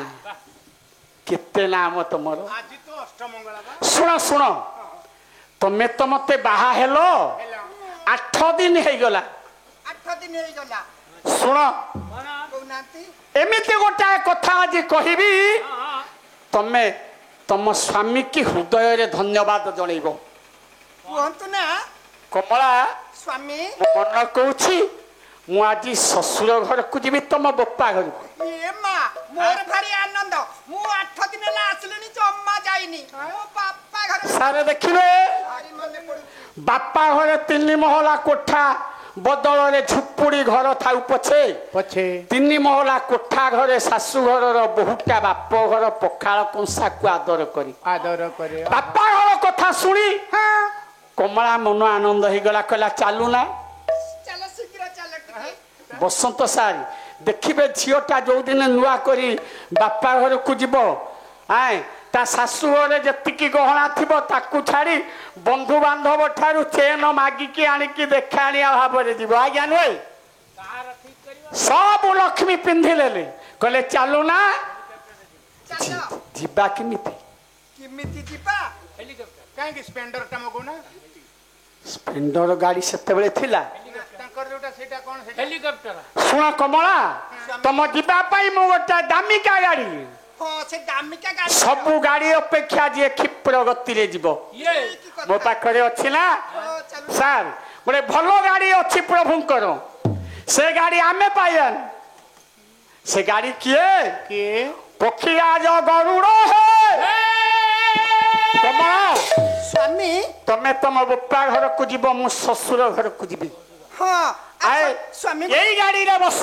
କେତେ ନାମ ତମର। ଆଜି ତ ଅଷ୍ଟମଙ୍ଗଳା ବା। ଶୁଣ ଶୁଣ, ତମେ ତ ମତେ ବାହା ହେଲ 8 ଦିନ ହେଇଗଲା। 8 ଦିନ ହେଇଗଲା। ଶୁଣ କହୁନାହାନ୍ତି। ଏମିତି ଗୋଟାଏ କଥା ଆଜି କହିବି, ତମେ ତମ ସ୍ୱାମୀ କି ହୃଦୟରେ ଧନ୍ୟବାଦ ଜଣେଇବ। କୁହନ୍ତୁ ନା କମଳା, ସ୍ୱାମୀ। ମୁଁ ମନ କହୁଛି ମୁଁ ଆଜି ଶ୍ୱଶୁର ଘରକୁ ଯିବି, ତମ ବୋପା ଘରକୁ। ଏ ମା, ମୋର ଭାରି ଆନନ୍ଦ। ମୁଁ 8 ଦିନ ହେଲା ଆସିଲିଣି, ଜମା ଯାଇନି। ମୋ ବାପା ଘରେ ସାରେ ଦେଖିବେ, ଭାରି ମନେ ପଡୁଛି। ବାପା ଘରେ 3 ମହଲା କୋଠା ବଦଳରେ ଝୁପୁଡି ଘର ଥାଉ ପଛେ, 3 ମହଲା କୋଠା ଘରେ ଶାଶୁ ଘରର ବୋହୁଟା ବାପ ଘର ପଖାଳ କଂସାକୁ ଆଦର କରି ବାପା ଘର କଥା ଶୁଣି କମଳା ମନ ଆନନ୍ଦ ହେଇଗଲା, କହିଲା ଚାଲୁନା। ଚାଲ ଶୀଘ୍ର ଚାଲ ଟିକେ। ବସନ୍ତ ସାର୍ ଦେଖିବେ, ଝିଅଟା ଯୋଉଦିନ ନୂଆ କରି ବାପା ଘରକୁ ଯିବ, ତା ଶାଶୁ ଘରେ ଯେତିକି ଗହଣା ଥିବ ତାକୁ ଛାଡି ବନ୍ଧୁବାନ୍ଧବ ଠାରୁ ଚେନ ମାଗିକି ଆଣିକି ଦେଖାଣିଆ ଭାବରେ ଯିବ, ଆଜ୍ଞା ନୁହେଁ? ସବୁ ଲକ୍ଷ୍ମୀ ପିନ୍ଧିଲେଲେ, କହିଲେ ଚାଲୁନା। ଚାଲ। ଯିବା କେମିତି? କେମିତି ଯିବା? କାହିଁକି ସ୍ପେଣ୍ଡର ଟା ମଗଉନା? ସ୍ପେଣ୍ଡର ଗାଡି ସେତେବେଳେ ଥିଲା। ତାଙ୍କର ଯୋଉଟା ସେଇଟା କଣ ସେଇଟା? ହେଲିକପ୍ଟର ଶୁଣ କମଳା, ତମ ଯିବା ପାଇଁ ମୁଁ ଗୋଟେ ଦାମିକା ଗାଡି, ହଁ ସେ ଦାମିକା ଗାଡି। ସବୁ ଗାଡି ଅପେକ୍ଷା ଯିଏ କ୍ଷିପ୍ର ଗତିରେ ଯିବ ମୋ ପାଖରେ ଅଛି ନା। ସାର୍ ଗୋଟେ ଭଲ ଗାଡି ଅଛି ପ୍ରଭୁଙ୍କର, ସେ ଗାଡି ଆମେ ପାଇବାନି। ସେ ଗାଡି କିଏ? କିଏ? ପକ୍ଷୀରାଜ ଗରୁଡ। କମଳା, ସ୍ୱାମୀ। ତମେ ତମ ବୋପା ଘରକୁ ଯିବ, ମୁଁ ଶ୍ୱଶୁର ଘରକୁ ଯିବି। ହଁ ଆଏ, ସ୍ୱାମୀ। ଏଇ ଗାଡିରେ ବସ।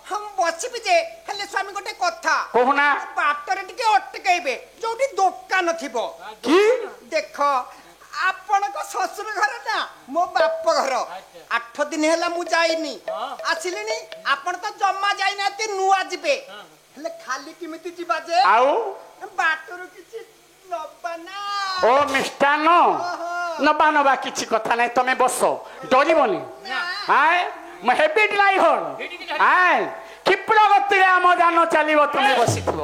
ହଁ ବସିବି ଯେ, ହେଲେ ସ୍ୱାମୀ ଗୋଟେ କଥା କହୁନା। ବାଟରେ ଟିକେ ଅଟକେଇବେ, ଯୋଉଠି ଦୋକାନ ଥିବ। କି? ଦେଖ, ଆପଣଙ୍କ ଶ୍ୱଶୁର ଘର ନା ମୋ ବାପ ଘର। 8 ଦିନ ହେଲା ମୁଁ ଯାଇନି, ଆସିଲିଣି। ଆପଣ ତ ଜମା ଯାଇନାହାନ୍ତି, ନୂଆ ଯିବେ। ହେଲେ ଖାଲି କେମିତି ଯିବା ଯେ? ଆଉ ବାଟରୁ କିଛି ନବାନା ଓ ମିଷ୍ଟାନ୍ନ ନବା ନବା କିଛି କଥା ନାହିଁ ତମେ ବସ ଡରିବନି ଆଏ ମୁଁ ହେବି ଡ୍ରାଇଭର ଆଏ କ୍ଷିପ୍ର ଗତିରେ ଆମ ଯାନ ଚାଲିବ ତୁମେ ବସିଥିବ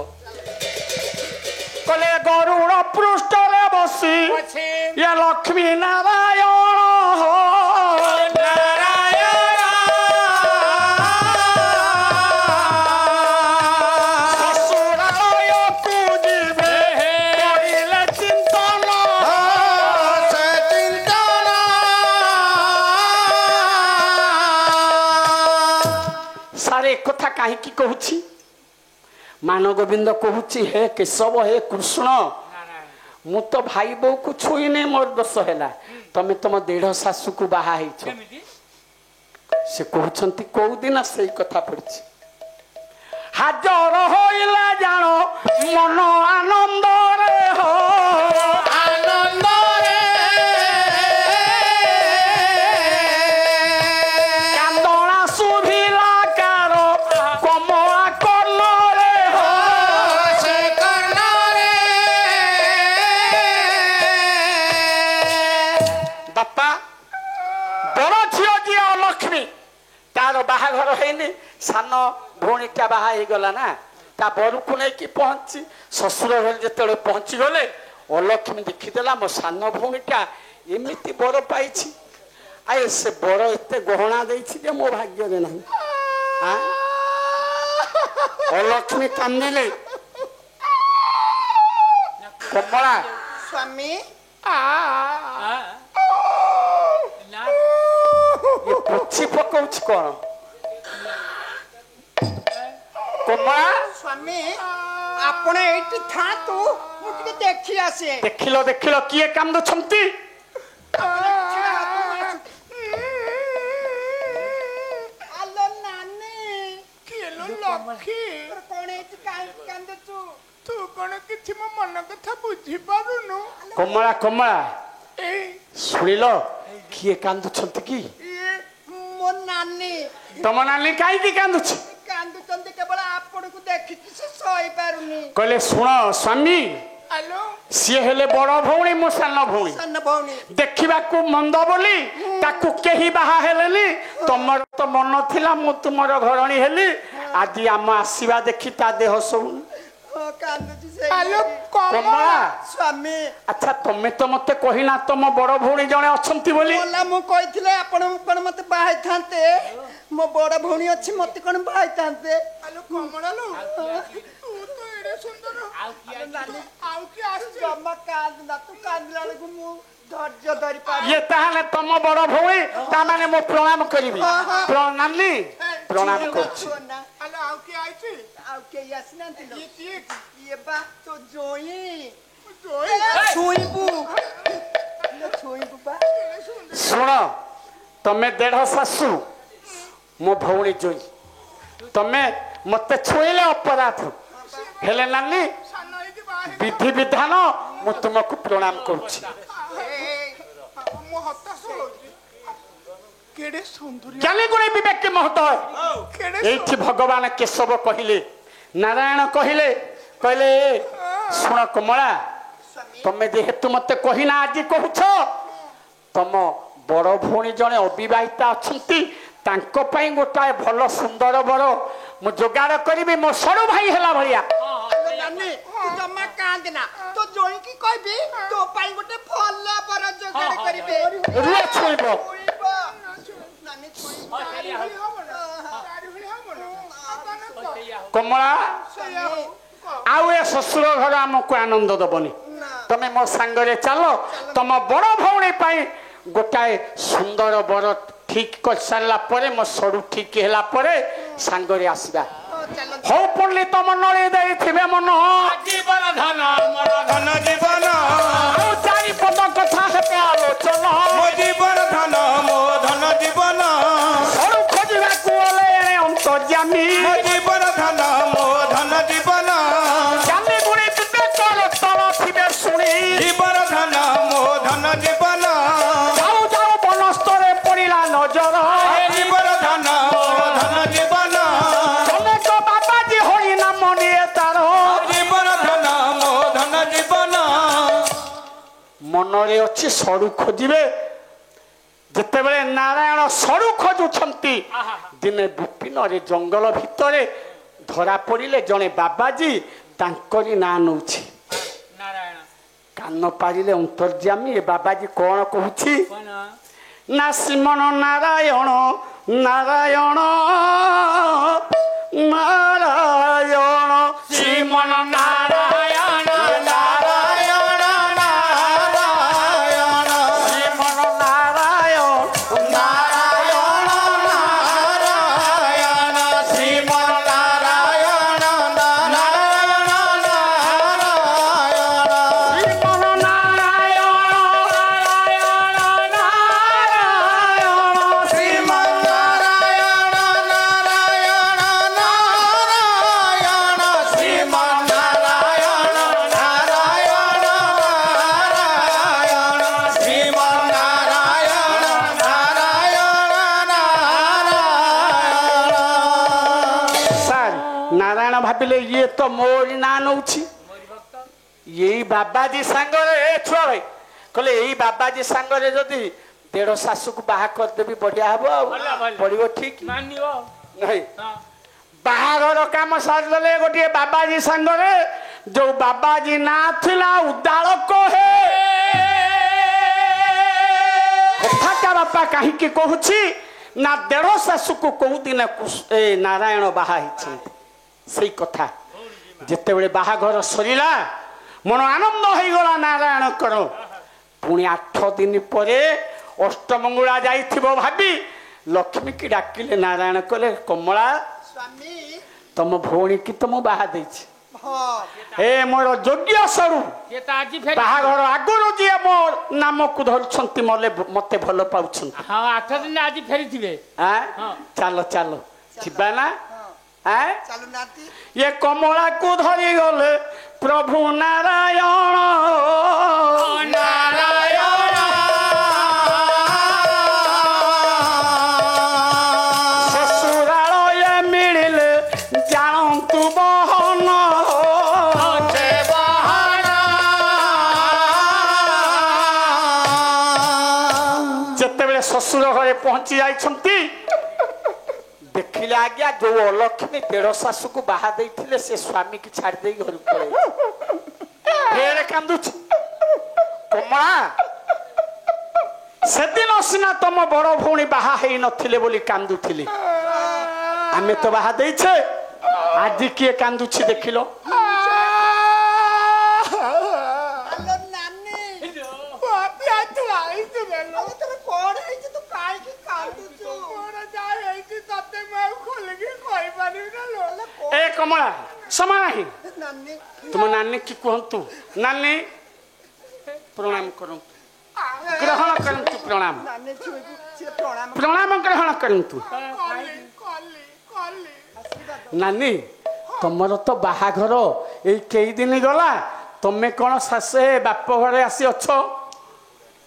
କଲେ ଗରୁଡ଼ ପୃଷ୍ଠରେ ବସି ଇଏ ଲକ୍ଷ୍ମୀ ନାରାୟଣ ଶ୍ୱଶୁରାଳୟକୁ ଯିବେ କହିଲେ ଚିନ୍ତନ ସେ ଚିନ୍ତନ ସାରେ ଏ କଥା କାହିଁକି କହୁଛି ମାନ ଗୋବିନ୍ଦ କହୁଛି ହେ କେଶବ ହେ କୃଷ୍ଣ ମୁଁ ତ ଭାଇ ବୋଉକୁ ଛୁଇଁନି ମୋର ଦୋଷ ହେଲା ତମେ ତମ ଦେଢ଼ ଶାଶୁକୁ ବାହା ହେଇଛ ସେ କହୁଛନ୍ତି କୋଉଦିନ ସେଇ କଥା ପଡିଛି ହାଜର ହୋଇଲା ଜାଣ ମନ ଆନନ୍ଦରେ ହୋ ଆନନ୍ଦରେ କାନ୍ଦଣା ଶୁଭିଲା କାର କମଳା କର୍ଣ୍ଣରେ ହୋ ସେ କର୍ଣ୍ଣରେ ବାପା ବଡ଼ ଝିଅ ଯିଏ ଅଲକ୍ଷ୍ମୀ ତାର ବାହାଘର ହେଇନି ସାନ ଭଉଣୀଟା ବାହା ହେଇଗଲା ନା ତା ବରକୁ ନେଇକି ପହଞ୍ଚି ଶ୍ୱଶୁର ଘରେ ଯେତେବେଳେ ପହଞ୍ଚିଗଲେ ଅଲକ୍ଷ୍ମୀ ଦେଖିଦେଲା ମୋ ସାନ ଭଉଣୀଟା ଏମିତି ବର ପାଇଛି ଆଏ ସେ ବର ଏତେ ଗହଣା ଦେଇଛି ଯେ ମୋ ଭାଗ୍ୟରେ ନାହିଁ ଅଲକ୍ଷ୍ମୀ କାନ୍ଦିଲେ କମଳା ସ୍ୱାମୀ ଇଏ ପୋଛି ପକଉଛି କଣ କମଳା ସ୍ୱାମୀ ଆପଣ ଏଇଠି ଥାଆନ୍ତୁ ମୁଁ ଟିକେ ଦେଖି ଆସେ ଦେଖିଲ ଦେଖିଲ କିଏ କାନ୍ଦୁଛନ୍ତି ଆଲୋ ନାନୀ କିଏ ଲୋ ଲକ୍ଷ୍ମୀ ତୋର କଣ ହେଇଛି କାହିଁକି କାନ୍ଦୁଛୁ ତୁ କଣ କିଛି ମୋ ମନ କଥା ବୁଝିପାରୁନୁ କମଳା କମଳା ଏଇ ଶୁଣିଲ କିଏ କାନ୍ଦୁଛନ୍ତି କି ଇଏ ମୋ ନାନୀ ତମ ନାନୀ କାହିଁକି କାନ୍ଦୁଛି କାନ୍ଦୁଛନ୍ତି କେବଳ ଆପଣଙ୍କୁ ଦେଖିକି ସେ ସହିପାରୁନି କହିଲେ ଶୁଣ ସ୍ୱାମୀ ଆଲୋ ସିଏ ହେଲେ ବଡ ଭଉଣୀ ମୋ ସାନ ଭଉଣୀ ସାନ ଭଉଣୀ ଦେଖିବାକୁ ମନ୍ଦ ବୋଲି ତାକୁ କେହି ବାହା ହେଲେନି ତମର ତ ମନ ଥିଲା ମୁଁ ତୁମର ଘରଣୀ ହେଲି ଆଜି ଆମ ଆସିବା ଦେଖି ତା ଦେହ ଶୋଉନି ହଁ କାନ୍ଦୁଛି ଆଲୋ ସେଇ କମଳା ସ୍ୱାମୀ ଆଚ୍ଛା ତମେ ତ ମତେ କହିନା ତମ ବଡ ଭଉଣୀ ଜଣେ ଅଛନ୍ତି ବୋଲି ବୋଲା ମୁଁ କହିଥିଲେ ଆପଣ କଣ ମତେ ବାହା ହେଇଥାନ୍ତେ ମୋ ବଡ ଭଉଣୀ ଅଛି ମତେ କଣ ବାହା ହେଇଥାନ୍ତେ ଆଲୋ କମଳା ଲୋ ତୁ ତ ଏଡେ ସୁନ୍ଦର ନାନୀ ଆଉ କିଏ ଆସିଛି ଜମା କାନ୍ଦନା ତୁ କାନ୍ଦିଲା ବେଳକୁ ମୁଁ ଧୈର୍ଯ୍ୟ ଧରି ପାରୁନି ଇଏ ତାହେଲେ ତମ ବଡ ଭଉଣୀ ତାମାନେ ମୁଁ ପ୍ରଣାମ କରିବି ନାନୀ ପ୍ରଣାମ କରୁଛି ନା ଆଲୋ ଆଉ କିଏ ଆଇଛି ଆଉ କେହି ଆସିନାହାନ୍ତି ଲୋ? ଇଏ କିଏ ଇଏ ବା ତୋ ଜୋଇଁ ଜୋଇ ଛୁଇଁବୁ ଇଲୋ ଛୁଇଁବୁ ବା ଶୁଣ ତମେ ଦେଢ ଶାଶୁ ମୋ ଭଉଣୀ ଜୋଇ ତମେ ମତେ ଛୁଇଁଲେ ଅପରାଧ ହେଲେ ନାନୀ ସାନ ହେଇକି ବାହା ହେଇ ବିଧି ବିଧାନ ମୁଁ ତୁମକୁ ପ୍ରଣାମ କରୁଛି ମୁଁ ହତାଶ ହଉଛି କେଡେ ସୁନ୍ଦରୀ ଜ୍ଞାନୀ ଗୁଣୀ ବିବେକ ମହୋଦୟ କେଡେ ଏଇଠି ଭଗବାନ କେଶବ କହିଲେ ନାରାୟଣ କହିଲେ କହିଲେ ଶୁଣ କମଳା ତମେ ଯେହେତୁ ମତେ କହିନା ଆଜି କହୁଛ ତମ ବଡ ଭଉଣୀ ଜଣେ ଅବିବାହିତା ଅଛନ୍ତି ତାଙ୍କ ପାଇଁ ଗୋଟାଏ ଭଲ ସୁନ୍ଦର ବର ମୁଁ ଯୋଗାଡ଼ କରିବି ମୋ ସରୁ ଭାଇ ହେଲା ଭଳିଆ ନାନୀ ତୁ ଜମା କାନ୍ଦନା ତୋ ଜୋଇଁକି କହିବି ତୋ ପାଇଁ ଗୋଟେ ଭଲ ବର ଯୋଗାଡ଼ କରିବେ ରୁହ ଛୁଇଁବ ଛୁଇଁବ ନାନୀ ଛୁଇଁବ ଚାରି ଭଳି ହବ ନା କମଳା ସ୍ୱାମୀ ଆଉ ଏ ଶ୍ୱଶୁର ଘର ଆମକୁ ଆନନ୍ଦ ଦବନି ତମେ ମୋ ସାଙ୍ଗରେ ଚାଲ ତମ ବଡ ଭଉଣୀ ପାଇଁ ଗୋଟାଏ ସୁନ୍ଦର ବର ଠିକ କରିସାରିଲା ପରେ ମୋ ସରୁ ଠିକ ହେଲା ପରେ ସାଙ୍ଗରେ ଆସିବା ହଉ ପଡିଲି ତମ ନଳି ଦେଇଥିବେ ମନ ଜୀବନ ଧନ ମୋର ଧନ ଜୀବନ ଆଉ ଚାରିପଦ କଥା ହେବେ ଆଲୋଚନା ମୋ ଜୀବନ ଧନ ମୋ ଧନ ଜୀବନ ସରୁ ଖୋଜିବାକୁ ଗଲେ ଏଣେ ଅନ୍ତର୍ଯାମୀ ମୋ ଜୀବନ ଧନ ମୋ ଧନ ଜୀବନ ଜ୍ଞାନୀ ଗୁଣୀ ବିବେକର ତଳ ଥିବେ ଶୁଣି ଜୀବନ ଧନ ମୋ ଧନ ଜୀବନ ଯାଉ ଯାଉ ବନସ୍ତରେ ପଡିଲା ନଜର ଜୀବନ ଧନ ମୋ ଧନ ଜୀବନ ଅନେକ ବାବାଜୀ ହୋଇ ନାମ ନିଏ ତାର ଜୀବନ ଧନ ମୋ ଧନ ଜୀବନ ମନରେ ଅଛି ସରୁ ଖୋଜିବେ। ଯେତେବେଳେ ନାରାୟଣ ସରୁ ଖୋଜୁଛନ୍ତି ଦିନେ ବିପିନରେ ଜଙ୍ଗଲ ଭିତରେ ଧରା ପଡ଼ିଲେ ଜଣେ ବାବାଜୀ ତାଙ୍କରି ନାଁ ନଉଛି। ନାରାୟଣ କାନ ପାରିଲେ ଅନ୍ତର୍ଯାମୀ ଏ ବାବାଜୀ କଣ କହୁଛି କଣ ନା ଶ୍ରୀମନ ନାରାୟଣ ନାରାୟଣ ନାରାୟଣ ଶ୍ରୀମନ ନାରାୟଣ ନାରାୟଣ ନାରାୟଣ ଶ୍ରୀମନ ନାରାୟଣ ନାରାୟଣ ନାରାୟଣ ଶ୍ରୀମନ ନାରାୟଣ ନାରାୟଣ ନାରାୟଣ ଶ୍ରୀମନ ନାରାୟଣ ନାରାୟଣ ନାରାୟଣ ଶ୍ରୀମନ ନାରାୟଣ ନାରାୟଣ ନାରାୟଣ ଶ୍ରୀମନ ନାରାୟଣ ନାରାୟଣ ନାରାୟଣ ଶ୍ରୀମନ ନାରାୟଣ ନାରାୟଣ ସାର୍ ନାରାୟଣ ଭାବିଲେ ଇଏ ତ ମୋରି ନାଁ ନଉଛି ଏଇ ବାବାଜୀ ସାଙ୍ଗରେ ଏ ଛୁଆ ଭାଇ କହିଲେ ଏଇ ବାବାଜୀ ସାଙ୍ଗରେ ଯଦି ଦେଢ ଶାଶୁକୁ ବାହା କରିଦେବି ବଢିଆ ହବ ଆଉ ଭଲ, ଭଲ। ପଡିବ ଠିକ ମାନିବ ନାଇଁ ହଁ ବାହାଘର କାମ ସାରିଦେଲେ ଗୋଟିଏ ବାବାଜୀ ସାଙ୍ଗରେ ଯୋଉ ବାବାଜୀ ନାଁ ଥିଲା ଉଦାଳ କହେ କଥାଟା ବାପା କାହିଁକି କହୁଛି ନା ଦେଢ ଶାଶୁକୁ କୋଉ ଦିନ ଏ ନାରାୟଣ ବାହା ହେଇଛନ୍ତି ସେଇ କଥା ଯେତେବେଳେ ବାହାଘର ସରିଲା ମନ ଆନନ୍ଦ ହେଇଗଲା ନାରାୟଣଙ୍କର ପୁଣି 8 ଦିନ ପରେ ଅଷ୍ଟମଙ୍ଗୁଳା ଯାଇଥିବ ଭାବି ଲକ୍ଷ୍ମୀକି ଡାକିଲେ ନାରାୟଣ କହିଲେ କମଳା ସ୍ୱାମୀ ତମ ଭଉଣୀ କି ତ ମୁଁ ବାହା ଦେଇଛି ହଁ ଏ ମୋର ଯୋଗ୍ୟ ସରୁ ସେ ତ ଆଜି ଫେରି ବାହାଘର ଆଗରୁ ଯିଏ ମୋ ନାମକୁ ଧରୁଛନ୍ତି ମତେ ଭଲ ପାଉଛନ୍ତି ହଁ 8 ଦିନ ଆଜି ଫେରିଥିବେ ଆଁ? ହଁ। ଚାଲ ଚାଲ ଯିବା ନା ଆଁ? ଚାଲୁନାହାନ୍ତି ଇଏ କମଳାକୁ ଧରିଗଲେ ପ୍ରଭୁ ନାରାୟଣ ନାରାୟଣ ଶ୍ୱଶୁରାଳ ଇଏ ମିଳିଲେ ଜାଣନ୍ତୁ ବହନ ଯେତେବେଳେ ଶ୍ୱଶୁର ଘରେ ପହଞ୍ଚି ଯାଇଛନ୍ତି ଦେଖିଲେ ଆଜ୍ଞା ଯୋଉ ଅଲକ୍ଷ୍ମୀ ଦେଢ ଶାଶୁକୁ ବାହା ଦେଇଥିଲେ ସେ ସ୍ୱାମୀକି ଛାଡି ଦେଇ ଘରକୁ ପଳେଇଲେ ଫେରେ କାନ୍ଦୁଛି କମଳା ସେଦିନ ସିନା ତମ ବଡ ଭଉଣୀ ବାହା ହେଇ ନଥିଲେ ବୋଲି କାନ୍ଦୁଥିଲି ଆମେ ତ ବାହା ଦେଇଛେ ଆଜି କିଏ କାନ୍ଦୁଛି ଦେଖିଲ ଆଲୋ ନାନୀ ଆଲୋ ତୋର କଣ ହେଇଛି ତୁ କାହିଁକି କାନ୍ଦୁଛୁ ଆଲୋ କଣ ଏ କମଳା ସମୟ ନାହିଁ ନାନୀ ତୁମ ନାନୀ କି କୁହନ୍ତୁ ନାନୀ ପ୍ରଣାମ କରନ୍ତୁ ଗ୍ରହଣ କରନ୍ତୁ ପ୍ରଣାମ ନାନୀ ଛୁଇଁକୁ ସିଏ ପ୍ରଣାମ ପ୍ରଣାମ ଗ୍ରହଣ କରନ୍ତୁ ନାନୀ ତମର ତ ବାହାଘର ଏଇ କେଇ ଦିନ ଗଲା ତମେ କଣ ଶାଶୁ ବାପ ଘରେ ଆସି ଅଛ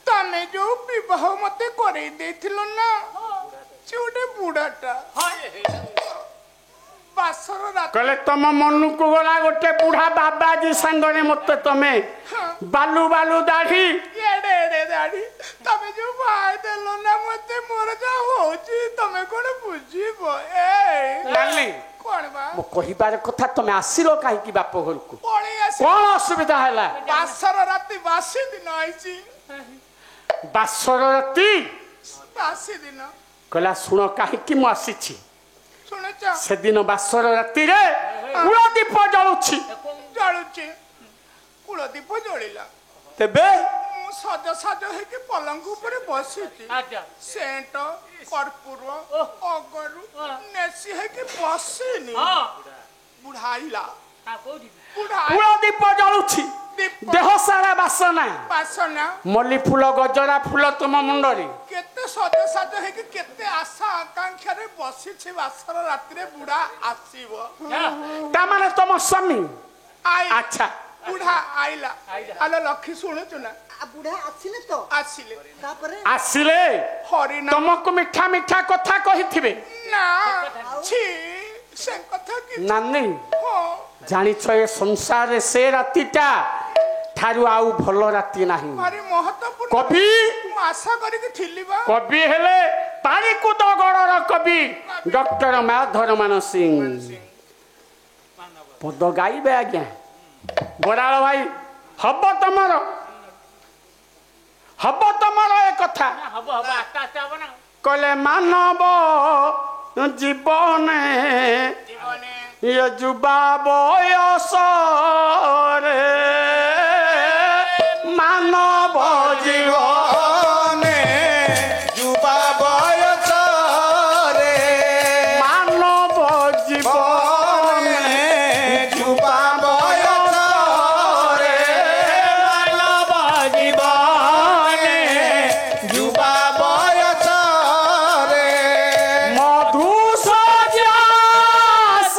ତମେ ଯୋଉ ବିବାହ ମତେ କରେଇ ଦେଇଥିଲ ନା ସେ ଗୋଟେ ବୁଢାଟା ବାସର ରାତି କହିଲେ ତମ ମନକୁ ଗଲା ଗୋଟେ ବୁଢା ବାବାଜୀ ସାଙ୍ଗରେ ମତେ ତମେ ବାଲୁ ବାଲୁ ଦାଢି ଏଡେ ଏଡେ ଦାଢି ତମେ ଯୋଉ ବାହା ଦେଲ ନା ମତେ ମୋର ଯାହା ହଉଛି ତମେ କଣ ବୁଝିବ ନାନୀ କଣ ବା ମୋ କହିବାର କଥା ତମେ ଆସିଲ କାହିଁକି ବାପ ଘରକୁ ପଳେଇ ଆସି କଣ ଅସୁବିଧା ହେଲା ବାସର ରାତି ବାସି ଦିନ ଆଇଛି ବାସର ରାତି ବାସି ଦିନ କହିଲା ଶୁଣ କାହିଁକି ମୁଁ ଆସିଛି ଶୁଣୁଛ ସେଦିନ ବାସର ରାତିରେ କୂଳ ଦୀପ ଜଳୁଛି ଜଳୁଛି କୂଳ ଦୀପ ଜଳିଲା ତେବେ ମୁଁ ସଜ ହେଇକି ପଲଙ୍କ ଉପରେ ବସିଛି ଆଚ୍ଛା ସେଣ୍ଟ କର୍ପୂର ଅଗରୁ ନେସି ହେଇକି ବସିନି ହଁ ବୁଢା ଆଇଲା କୋଉଠି ବୁଢା କୂଳ ଦୀପ ଜଳୁଛି ଦୀପ ଦେହ ସାରା ବାସନା ବାସନା ମଲ୍ଲି ଫୁଲ ଗଜରା ଫୁଲ ତୁମ ମୁଣ୍ଡରେ କେତେ ସଜ ହେଇକି କେତେ ଆଶା ଆକାଂକ୍ଷାରେ ବସିଛି ବାସର ରାତିରେ ବୁଢା ଆସିବ ତାମାନେ ତମ ସ୍ୱାମୀ ଆଇ ଆଚ୍ଛା ବୁଢା ଆଇଲା ଆଲୋ ଲକ୍ଷ୍ମୀ ଶୁଣୁଛୁ ନା ବୁଢା ଆସିଲେ ତ ଆସିଲେ ତାପରେ ଆସିଲେ ହରିନା ତମକୁ ମିଠା ମିଠା କଥା କହିଥିବେ ନା ଛି ସେ କଥା କି ନାନୀ ହଁ ଜାଣିଛ ଏ ସଂସାରରେ ସେ ରାତିଟା ଠାରୁ ଆଉ ଭଲ ରାତି ନାହିଁ। ଭାରି ମହତ୍ୱପୂର୍ଣ୍ଣ କବି ମୁଁ ଆଶା କରିକି ଥିଲି ବା କବି ହେଲେ ପାରିକୁଦ ଗଡ଼ର କବି ଡକ୍ଟର ମାଧରମାନ ସିଂ ପଦ ଗାଇବେ ଆଜ୍ଞା। ବରାଳ ଭାଇ ହବ ତମର ଏ କଥା ହବ ହବ ଆସ୍ତେ ଆସ୍ତେ ହବ ନା କହିଲେ ମାନବ ଜୀବନେ ଇଏ ଯୁବା ବୟସରେ ମାନବ জীবনে যুবা বয়সরে ମାନବ ଜୀବନେ যুবা বয়সরে মানব জীবনে যুবা বয়সরে মধু সজাস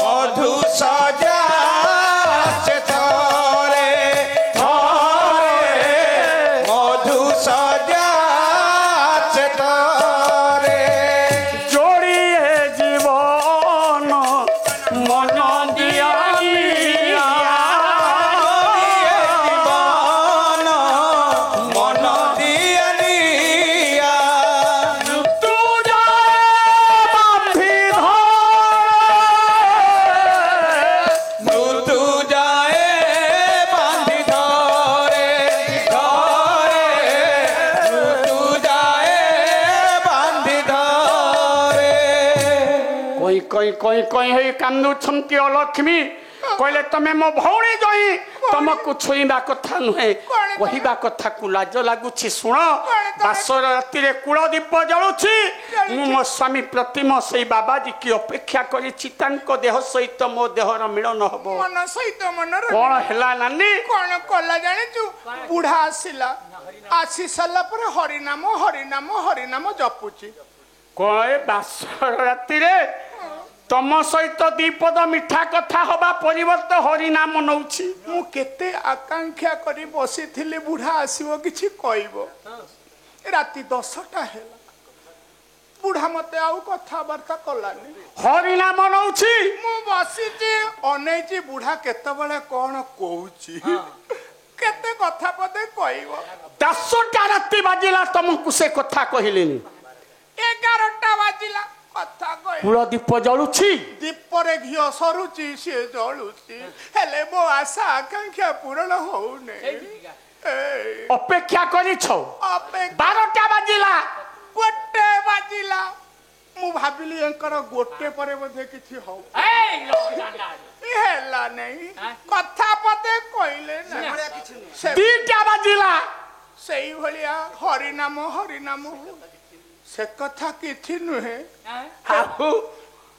মধু সজা থরে মধু সজা থরে জড়িয়ে জীবন মন দিয়া জীবন মন দিয়া নিয়া তু যায় বাঁধি মৃত্যু যায় বাঁধি ধরে মৃত্যু যায় বাঁধি ধরে কই কই ହେଇ କାନ୍ଦୁଛନ୍ତି ଅଲକ୍ଷ୍ମୀ କହିଲେ ତମେ ମୋ ଭଉଣୀ ଜଇଁ ତମକୁ ଛୁଇଁବା କଥା ନୁହେଁ କହିବା କଥାକୁ ଲାଜ ଲାଗୁଛି ଶୁଣ ବାସର ରାତିରେ କୂଳ ଦୀପ ଜଳୁଛି ମୁଁ ମୋ ସ୍ୱାମୀ ପ୍ରତିମ ସେଇ ବାବାଜୀ କି ଅପେକ୍ଷା କରିଛି ତାଙ୍କ ଦେହ ସହିତ ମୋ ଦେହର ମିଳନ ହବ ମନ ସହିତ ମନର କଣ ହେଲା ନାନୀ କଣ କଲା ଜାଣିଛୁ ବୁଢା ଆସିଲା ଆସି ସାରିଲା ପରେ ହରିନାମ ହରିନାମ ହରିନାମ ଜପୁଛି କଣ ଏ ବାସର ରାତିରେ ତମ ସହିତ ଦିପଦ ମିଠା କଥା ହବା ପରିବର୍ତ୍ତେ ହରିନାମ ନଉଛି ମୁଁ କେତେ ଆକାଂକ୍ଷା କରି ବସିଥିଲି ବୁଢା ଆସିବ କିଛି କହିବ ରାତି 10ଟା ହେଲା ବୁଢା ମତେ ଆଉ କଥାବାର୍ତ୍ତା କଲାନି ହରିନାମ ନଉଛି ମୁଁ ବସିଛି ଅନେଇଛି ବୁଢା କେତେବେଳେ କଣ କହୁଛି କେତେ କଥା ପଦେ କହିବ 10ଟା ରାତି ବାଜିଲା ତମକୁ ସେ କଥା କହିଲେନି 11ଟା ବାଜିଲା କଥା କହିବ କୂଳ ଦୀପ ଜଳୁଛି ଦୀପରେ ଘିଅ ସରୁଛି ସିଏ ଜଳୁଛି ହେଲେ ମୋ ଆଶା ଆକାଂକ୍ଷା ପୂରଣ ହଉନି ଅପେକ୍ଷା କରିଛ ଅପେକ୍ଷା 12ଟା ବାଜିଲା ଗୋଟେ ବାଜିଲା ମୁଁ ଭାବିଲି ଏଙ୍କର ଗୋଟେ ପରେ ବୋଧେ କିଛି ହଉ ଏଇ ଲୋକ ହେଲା ନାଇଁ କଥା ପଦେ କହିଲେ ନା 2ଟା ବାଜିଲା ସେଇଭଳିଆ ହରିନାମ ହରିନାମ ସେ କଥା କିଛି ନୁହେଁ ଆଉ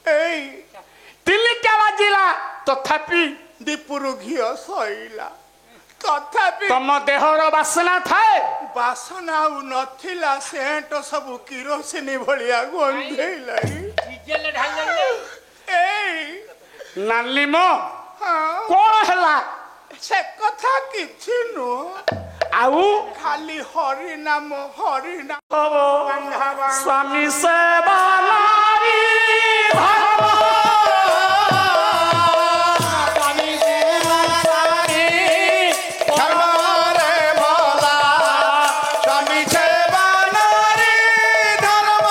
ଏଇ 3ଟା ବାଜିଲା ତଥାପି ଦୀପରୁ ଘିଅ ସଇଲା ତଥାପି ତମ ଦେହର ବାସନା ଥାଏ ବାସନା ଆଉ ନଥିଲା ସେଣ୍ଟ ସବୁ କିରୋସିନି ଭଳିଆ ଗନ୍ଧେଇଲାଣି ଡିଜେଲ ଢାଳିଲେ ଏଇ ନାଲିମ ହଁ କଣ ହେଲା ସେ କଥା କିଛି ନୁହଁ ଆଉ ଖାଲି ହରିନାମ ହରିନାମ ସ୍ୱାମୀ ସେବା ନାରୀ ଧର୍ମ ধর্মরে ভোলা স্বামী সেবা নারী ধর্ম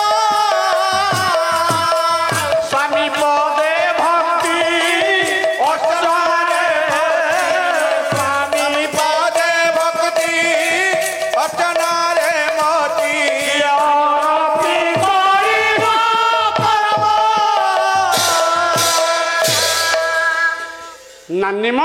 স্বামী পদে ভক্তি অর্চনে স্বামী পদে ভক্তি অর্চনারে মতি অরপি করিব পরম ନାନିମ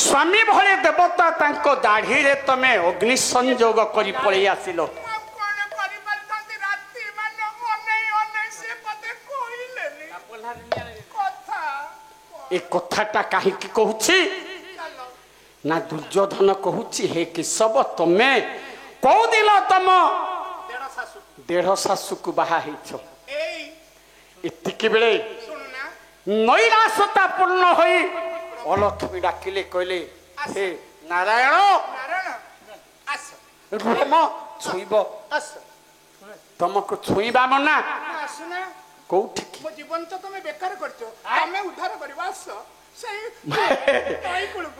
ସ୍ୱାମୀ ଭଳି ଦେବତା ତାଙ୍କ ଦାଢ଼ିରେ ତମେ ଅଗ୍ନି ସଂଯୋଗ କରି ପଳେଇ ଆସିଲ କଣ କରିପାରିଥାନ୍ତି ରାତି ମାନେ ଅନେଇ ଅନେଇ ସେ ପଦେ କହିଲେନି କଥା ଏ କଥାଟା କାହିଁକି କହୁଛି ନା ଦୁର୍ଯ୍ୟୋଧନ କହୁଛି ହେ କେଶବ ତମେ କୋଉଦିନ ତମ ଦେଢ ଶାଶୁକୁ ବାହା ହେଇଛ ଏଇ ଏତିକି ବେଳେ ଶୁଣୁନା ନୈରାଶ୍ୟତା ପୂର୍ଣ୍ଣ ହୋଇ ଅଲକ୍ଷ୍ମୀ ଡାକିଲେ କହିଲେ ହେ ନାରାୟଣ ନାରାୟଣ ଆସ ରୁହମ ଛୁଇଁବ ଆସ ତମକୁ ଛୁଇଁବା ମନା ଆସୁନା କୋଉଠି ମୋ ଜୀବନ ତ ତମେ ବେକାର କରିଛ ତମେ ଉଦ୍ଧାର କରିବା ଆସ ସେଇ ନଈ କୂଳକୁ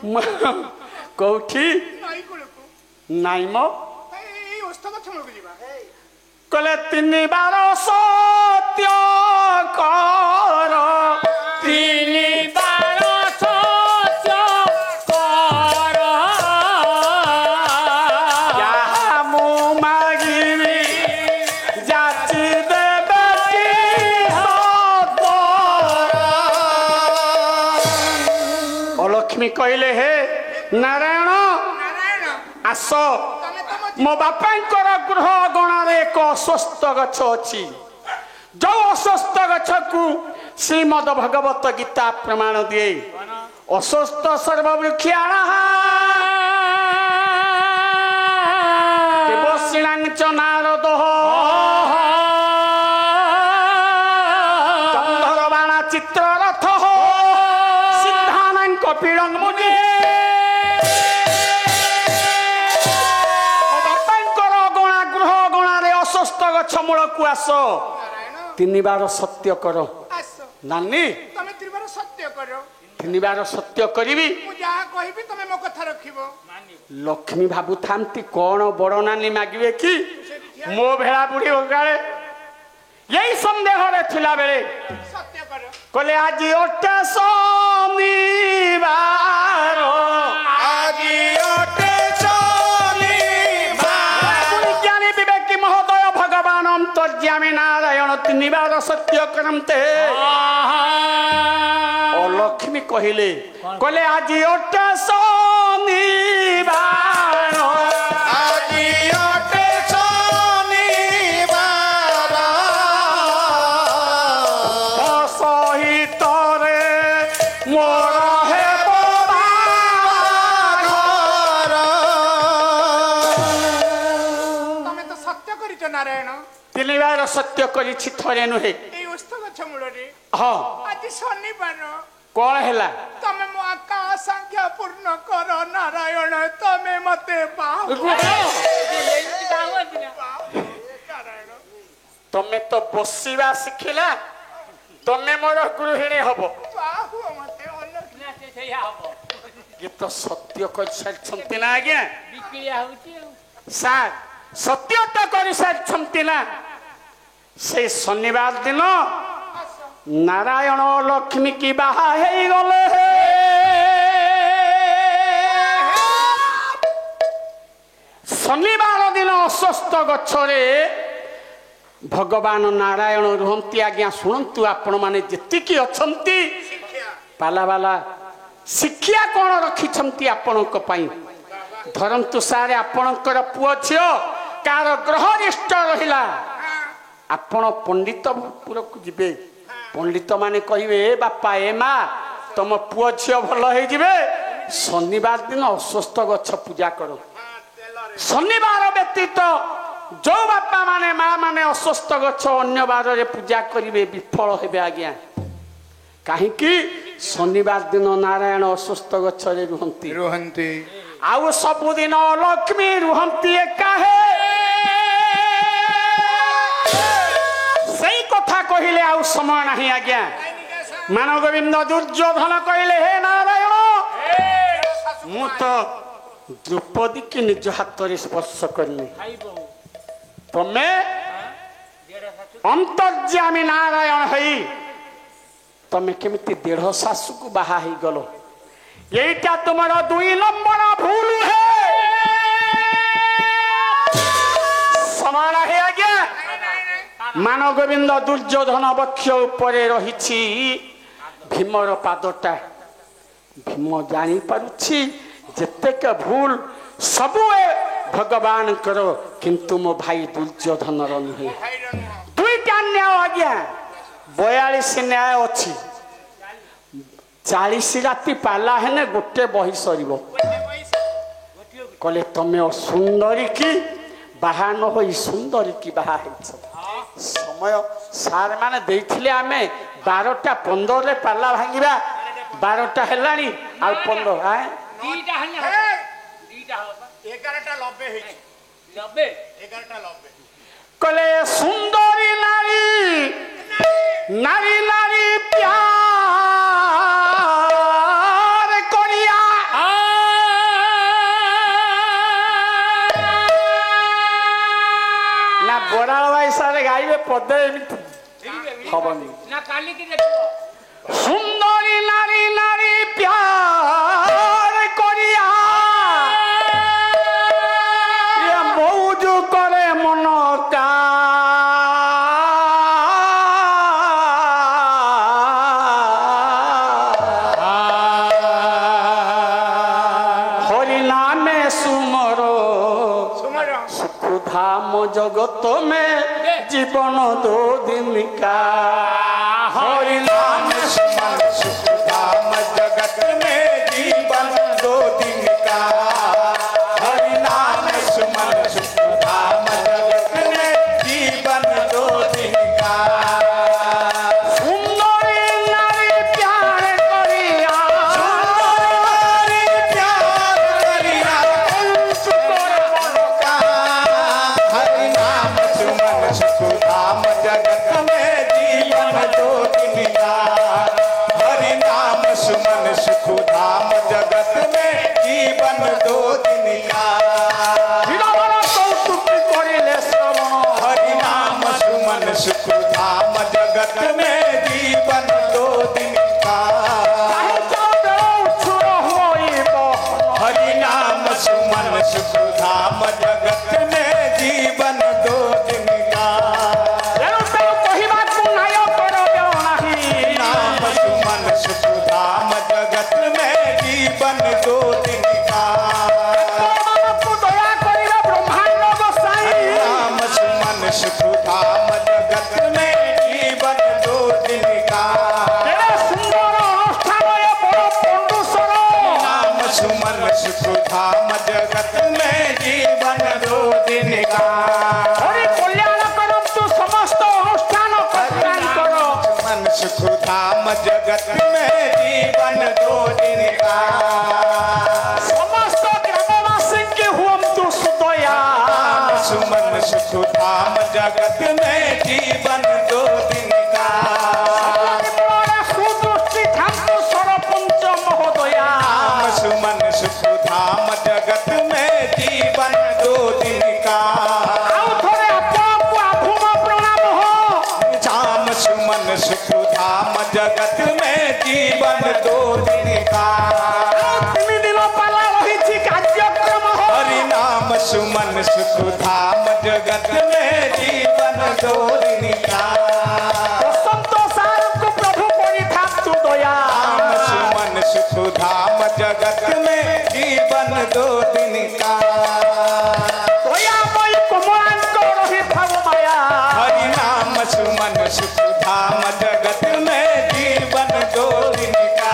କୋଉଠି ନଈ କୂଳକୁ ନାଇଁ ମ ଏଇ ଓସ୍ତ ଗଛ ମୂଳକୁ ଯିବା କଲେ 3 ବାର ସତ୍ୟ କର 3 ବାର ସତ୍ୟ କର ଯାହା ମୁଁ ମାଗିବି ଯାଚି ଦେବେ କି ଅଲକ୍ଷ୍ମୀ କହିଲେ ହେ ନାରାୟଣ ନାରାୟଣ ଆସ ତମେ ତମ ମୋ ବାପାଙ୍କର ଗୃହ ଅଗଣାରେ ଏକ ଅଶ୍ୱସ୍ଥ ଗଛ ଅଛି ଯୋଉ ଅଶ୍ୱସ୍ଥ ଗଛକୁ ଶ୍ରୀମଦ ଭଗବତ ଗୀତା ପ୍ରମାଣ ଦିଏ ଅଶ୍ୱସ୍ଥ ସର୍ବବୃକ୍ଷାଣ ଦେବଶ୍ରୀଣାଞ୍ଚ ନାରଦ ଗନ୍ଧର୍ବାଣା ଚିତ୍ରରଥ ସିଦ୍ଧାନାଙ୍କ ପିଳଙ୍ଗ ମୁନି ଗଛ ମୂଳକୁ ଆସ 3 ବାର ସତ୍ୟ କର ଆସ ନାନୀ ତମେ ତ୍ରିବାର ସତ୍ୟ କର 3 ବାର ସତ୍ୟ କରିବି ମୁଁ ଯାହା କହିବି ତମେ ମୋ କଥା ରଖିବ ଲକ୍ଷ୍ମୀ ଭାବୁଥାନ୍ତି କଣ ବଡ ନାନୀ ମାଗିବେ କି ମୋ ଭେଳା ବୁଢୀ କାଳେ ଏଇ ସନ୍ଦେହରେ ଥିଲା ବେଳେ ସତ୍ୟ କର କହିଲେ ଆଜି ଅଟେ ଶନିବାର ଆଜି ଅଟେ ଅନ୍ତର୍ଯ୍ୟାମୀ ନାରାୟଣ 3 ବାର ସତ୍ୟ କରନ୍ତେ ଅଲକ୍ଷ୍ମୀ କହିଲେ ଆଜି ଅଟେ ଶନିବାର ଆଜି ଅଟେ ଶନିବାର ସହିତରେ ମୋର ହେବ ଘର ତମେ ତ ସତ୍ୟ କରିଛ ନାରାୟଣ 3 ବାର ସତ୍ୟ କରିଛି ଥରେ ନୁହେଁ ଏଇ ଓସ୍ତ ଗଛ ମୂଳରେ ହଁ ଆଜି ଶନିବାର କଣ ହେଲା ତମେ ମୋ ଆକାଂକ୍ଷା ପୂର୍ଣ୍ଣ କର ନାରାୟଣ ତମେ ମତେ ନାରାୟଣ ତମେ ତ ବସିବା ଶିଖିଲା ତମେ ମୋର ଗୃହିଣୀ ହବ ବାହୁ ମତେ ସେଇଆ ହବ ଇଏ ତ ସତ୍ୟ କରିସାରିଛନ୍ତି ନା ଆଜ୍ଞା ବିକିଳିଆ ହଉଛି ଆଉ ସାର୍ ସତ୍ୟ ତ କରିସାରିଛନ୍ତି ନା ସେଇ ଶନିବାର ଦିନ ନାରାୟଣ ଲକ୍ଷ୍ମୀ କି ବାହା ହେଇଗଲେ ଶନିବାର ଦିନ ଅଶ୍ୱସ୍ଥ ଗଛରେ ଭଗବାନ ନାରାୟଣ ରୁହନ୍ତି ଆଜ୍ଞା ଶୁଣନ୍ତୁ ଆପଣ ମାନେ ଯେତିକି ଅଛନ୍ତି ପାଲାବାଲା ଶିକ୍ଷା କଣ ରଖିଛନ୍ତି ଆପଣଙ୍କ ପାଇଁ ଧରନ୍ତୁ ସାର୍ ଆପଣଙ୍କର ପୁଅ ଝିଅ କାହାର ଗ୍ରହ ନିଷ୍ଠ ରହିଲା ଆପଣ ପଣ୍ଡିତପୁରକୁ ଯିବେ ପଣ୍ଡିତ ମାନେ କହିବେ ବାପା ଏ ମା ତମ ପୁଅ ଝିଅ ଭଲ ହେଇଯିବେ ଶନିବାର ଦିନ ଅଶ୍ୱସ୍ଥ ଗଛ ପୂଜା କର ଶନିବାର ବ୍ୟତୀତ ଯୋଉ ବାପା ମାନେ ମା ମାନେ ଅଶ୍ୱସ୍ଥ ଗଛ ଅନ୍ୟ ବାରରେ ପୂଜା କରିବେ ବିଫଳ ହେବେ ଆଜ୍ଞା କାହିଁକି ଶନିବାର ଦିନ ନାରାୟଣ ଅଶ୍ୱସ୍ଥ ଗଛରେ ରୁହନ୍ତି ଆଉ ସବୁଦିନ ଲକ୍ଷ୍ମୀ ରୁହନ୍ତି ଏକା ସେଇ କଥା କହିଲେ ଆଉ ସମୟ ନାହିଁ ଆଜ୍ଞା ମାନଗୋବିନ୍ଦ ଦୁର୍ଯ୍ୟୋଧନ କହିଲେ ହେ ନାରାୟଣ ମୁଁ ତ ଦ୍ରୌପଦୀ କି ନିଜ ହାତରେ ସ୍ପର୍ଶ କରିନି ତମେ ଅନ୍ତର୍ଯ୍ୟାମୀ ନାରାୟଣ ହେଇ ତମେ କେମିତି ଦେଢ ଶାଶୁକୁ ବାହା ହେଇଗଲ এইটা তোমার 2 নম্বর ভুল হে সমান হে আজ্ঞা ମାନଗୋବିନ୍ଦ ଦୁର୍ଯ୍ୟୋଧନ ବକ୍ଷ ଉପରେ ରହିଛି ଭୀମର ପାଦଟା ଭୀମ ଜାଣିପାରୁଛି ଯେତେକ ଭୁଲ ସବୁ ଭଗବାନଙ୍କର କିନ୍ତୁ ମୋ ଭାଇ ଦୁର୍ଯ୍ୟୋଧନର ନୁହେଁ 2ଟା ନ୍ୟାୟ ଆଜ୍ଞା 42 ନ୍ୟାୟ ଅଛି 40 ରାତି ପାଲା ହେନେ ଗୋଟେ ବହି ସରିବ କହିଲେ ତମେ ସୁନ୍ଦରୀ କି ବାହା ନ ହୋଇ ସୁନ୍ଦରୀ କି ବାହା ହେଇଛ ସମୟ ସାର୍ ମାନେ ଦେଇଥିଲେ ଆମେ 12ଟା 15ରେ ପାଲା ଭାଙ୍ଗିବା 12ଟା ହେଲାଣି ଆଉ 15 ଦିଟା ହେଲେ ଦିଟା ହବ 11ଟା 90 ହେଇଛି 90 11ଟା 90 କହିଲେ ସୁନ୍ଦରୀ ନାରୀ নারী নারী প্যার করিয়া না বড়াল ভাই সারে গাইবে পদে এমনি হবনি না কালিকে দেখো সুন্দরী নারী নারী প্যার করিয়া ইয়া মৌজু করে মন কা হরি নামে সুমর সুধাম জগত মে জীবন দো দিন কা হরি নাম सुमन सुख धाम जगत में जीवन दो दिन का हरि नाम सुमन सुख धाम जगत में जीवन दो दिन का সুন্দরী নারী প্যার করিয়া सुंदरी प्यार करिया का हरि नाम सुमन सुख धाम जगत में जीवन दो दिन का हरि नाम सुमन सुख धाम जगत में जीवन दो दिन का হৃদয় কৌতুক করিলে শ্রবণ हरि नाम सुमन सुख धाम जगत में जीवन दो दिन का উৎসুর হইব हरि नाम सुमन सुख धाम जगत में जीवन दो दिन का ଏଣୁ ତେଣୁ କହିବାକୁ ନାୟ କରବେ ନାହିଁ नाम सुमन सुख धाम जगत में जीवन दो दिन का ଆପଣମାନଙ୍କୁ ଦୟା କରିବେ ବ୍ରହ୍ମାଣ୍ଡ ଗୋସାଇଁ नाम सुमन सुख धाम जगत में जीवन दो दिन का ଏଡ଼େ ସୁନ୍ଦର ଅନୁଷ୍ଠାନ ଏ ବଡ଼ ପଣ୍ଡୁସର नाम सुमन सुख धाम जगत में जीवन दो दिन का হরি কল্যাণ করন্তু সমস্ত অনুষ্ঠান কল্যাণ কর मन सुख धाम जगत में जीवन दो दिन का সমস্ত গ্রামবাসীকে হুয়ন্তু সুদয়া नाम सुमन सुख धाम जगत में जीवन दो दिन का সুদৃষ্টি থাকু সরপঞ্চ মহোদয়া नाम सुमन सुख धाम जगत में जीवन दो दिन का ଆଉ ଥରେ ଆପଣଙ୍କୁ ଆଭୁମ ପ୍ରଣାମ नाम सुमन सुख धाम जगत में जीवन दो दिन का ତିନି ଦିନ ପାଲା ରହିଛି କାର୍ଯ୍ୟକ୍ରମ हरि नाम सुमन सुख धाम जगत में जीवन दो दिन का ବସନ୍ତ ସାରକୁ ପ୍ରଭୁ କରିଥାନ୍ତୁ ଦୟା नाम सुमन सुख धाम जगत में जीवन दो दिन का ଦୟାମୟୀ କୋମଳାଙ୍କ ରହିଥାଉ ମାୟା हरि नाम सुमन सुख धाम जगत में जीवन दो दिन का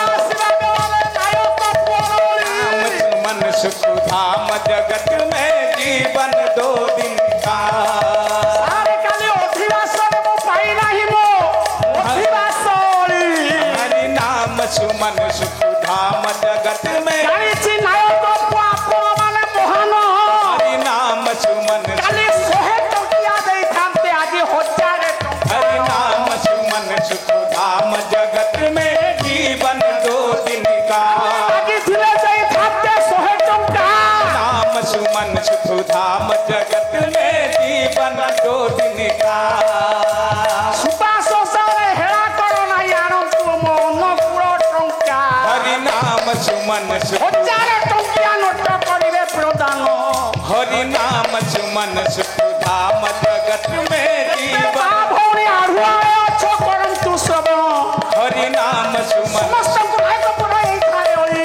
ଆସିବା ବେଳରେ ନାୟକ ପୁଅରଳି नाम सुमन सुख धाम जगत में जीवन दो दिन का ଆରେ କାଲି ଅଧିବାସରେ ମୁଁ ପାଇନାହିଁ ମୋ ଅଧିବାସଳି हरि नाम सुमन सुख धाम जगत में ଜାଣିଛି ନାୟକ ପୁଅ ଆପଣମାନେ ମହାନ हरि नाम सुमन କାଲି 100 ଟଙ୍କିଆ ଦେଇଥାନ୍ତେ ଆଜି 1000 ଟଙ୍କା हरि नाम सुमन सुख धाम जगत में जीवन दो दिन का ମାଗିଥିଲେ ଦେଇଥାନ୍ତେ 100 ଟଙ୍କା नाम सुमन सुख धाम जगत में जीवन दो दिन का ସୁବାସ ସାରେ ହେଳା କର ନାହିଁ ଆଣନ୍ତୁ ମୋ ଅନୁକୂଳ ଟଙ୍କା हरि नाम सुमन सुख 1000 ଟଙ୍କିଆ ନୋଟ କରିବେ ପ୍ରଦାନ हरि नाम सुमन सुख धाम जगत में ମା जीवन ଭଉଣୀ ଆଢୁଆଳେ ଅଛ କରନ୍ତୁ ଶ୍ରବଣ हरि नाम सुमन ସମସ୍ତଙ୍କୁ ନାୟକ ପୁର ହେଇଥାଏ ଓଳି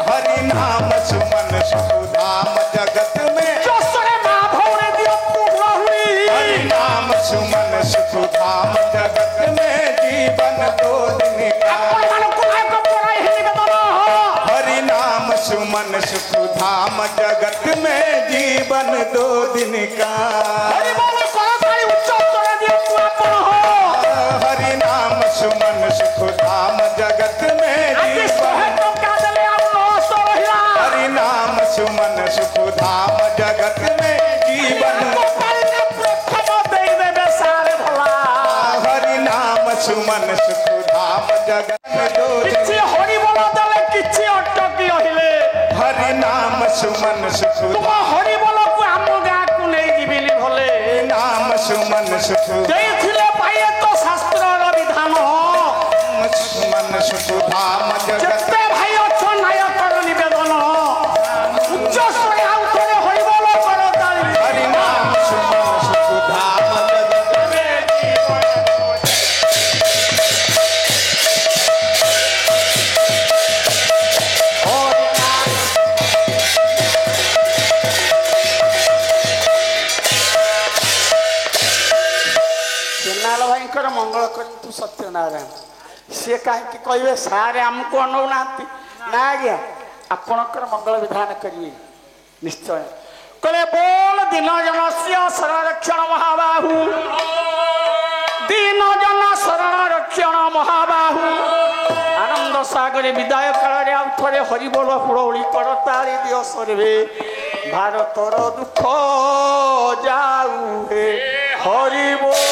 हरि नाम सुमन सुख धाम जगत में ଜୋସରେ ମା ଭଉଣୀ ଦିଅନ୍ତୁ ଲହୁଳି हरि नाम सुमन सुख धाम जगत में जीवन दो दिन का ଆପଣମାନଙ୍କୁ ନାୟକ ପୁର ହେଇ ନିବେଦନ हरि नाम सुमन सुख धाम जगत में जीवन दो दिन का ହରି ବୋଲ କରତାଳି ଉଚ୍ଚ ସ୍ୱର ଦିଅନ୍ତୁ ଆପଣ हरि नाम सुमन सुख धाम जगत में ଆଜି 100 जीवन ଟଙ୍କା ଦେଲେ ଆଉ 900 ରହିଲା हरि नाम सुमन सुख धाम जगत में जीवन ଗୋପାଳଙ୍କ ପ୍ରଥମ ଦେଇଦେବେ ସାରେ ଭଲା हरि सुमन सुख धाम जगन जोरी କିଛି ହରିବୋଲ ଦେଲେ କିଛି ଅଟକି ରହିଲେ हरि नाम सुमन सुख ତୁମ ହରିବୋଲକୁ ଆମ ଗାଁକୁ ନେଇଯିବିନି ଭଲେ नाम सुमन सुख ଦେଇଥିଲେ ପାଇଏ ତ ଶାସ୍ତ୍ରର ବିଧାନ सुमन सुख धाम जगन ଯେତେ ଭାଇ ଅଛ ନାୟକର ନିବେଦନ ଉଚ୍ଚ ସ୍ୱରେ ଆଉ ଥରେ ହରିବୋଲ କର ତାଳି हरि नाम सुमन सुख धाम जगन କେନାଲ ଭାଇଙ୍କର ମଙ୍ଗଳ କରନ୍ତୁ ସତ୍ୟନାରାୟଣ ସିଏ କାହିଁକି କହିବେ ସାରେ ଆମକୁ ଅନଉନାହାନ୍ତି ନା ଆଜ୍ଞା ଆପଣଙ୍କର ମଙ୍ଗଳ ବିଧାନ କରିବେ ନିଶ୍ଚୟ କହିଲେ ବୋଲ ଦିନ ଜନସ୍ୟ ଶରଣରକ୍ଷଣ ମହାବାହୁ ଦିନ ଜନ ଶରଣରକ୍ଷଣ ମହାବାହୁ ଆନନ୍ଦ ସାଗରେ ବିଦାୟ କାଳରେ ଆଉ ଥରେ ହରିବୋଲ ହୁଳହୁଳି କରତାଳି ଦିଅ ସର୍ବେ ଭାରତର ଦୁଃଖ ଯାଉ ହେ ହରିବୋଲ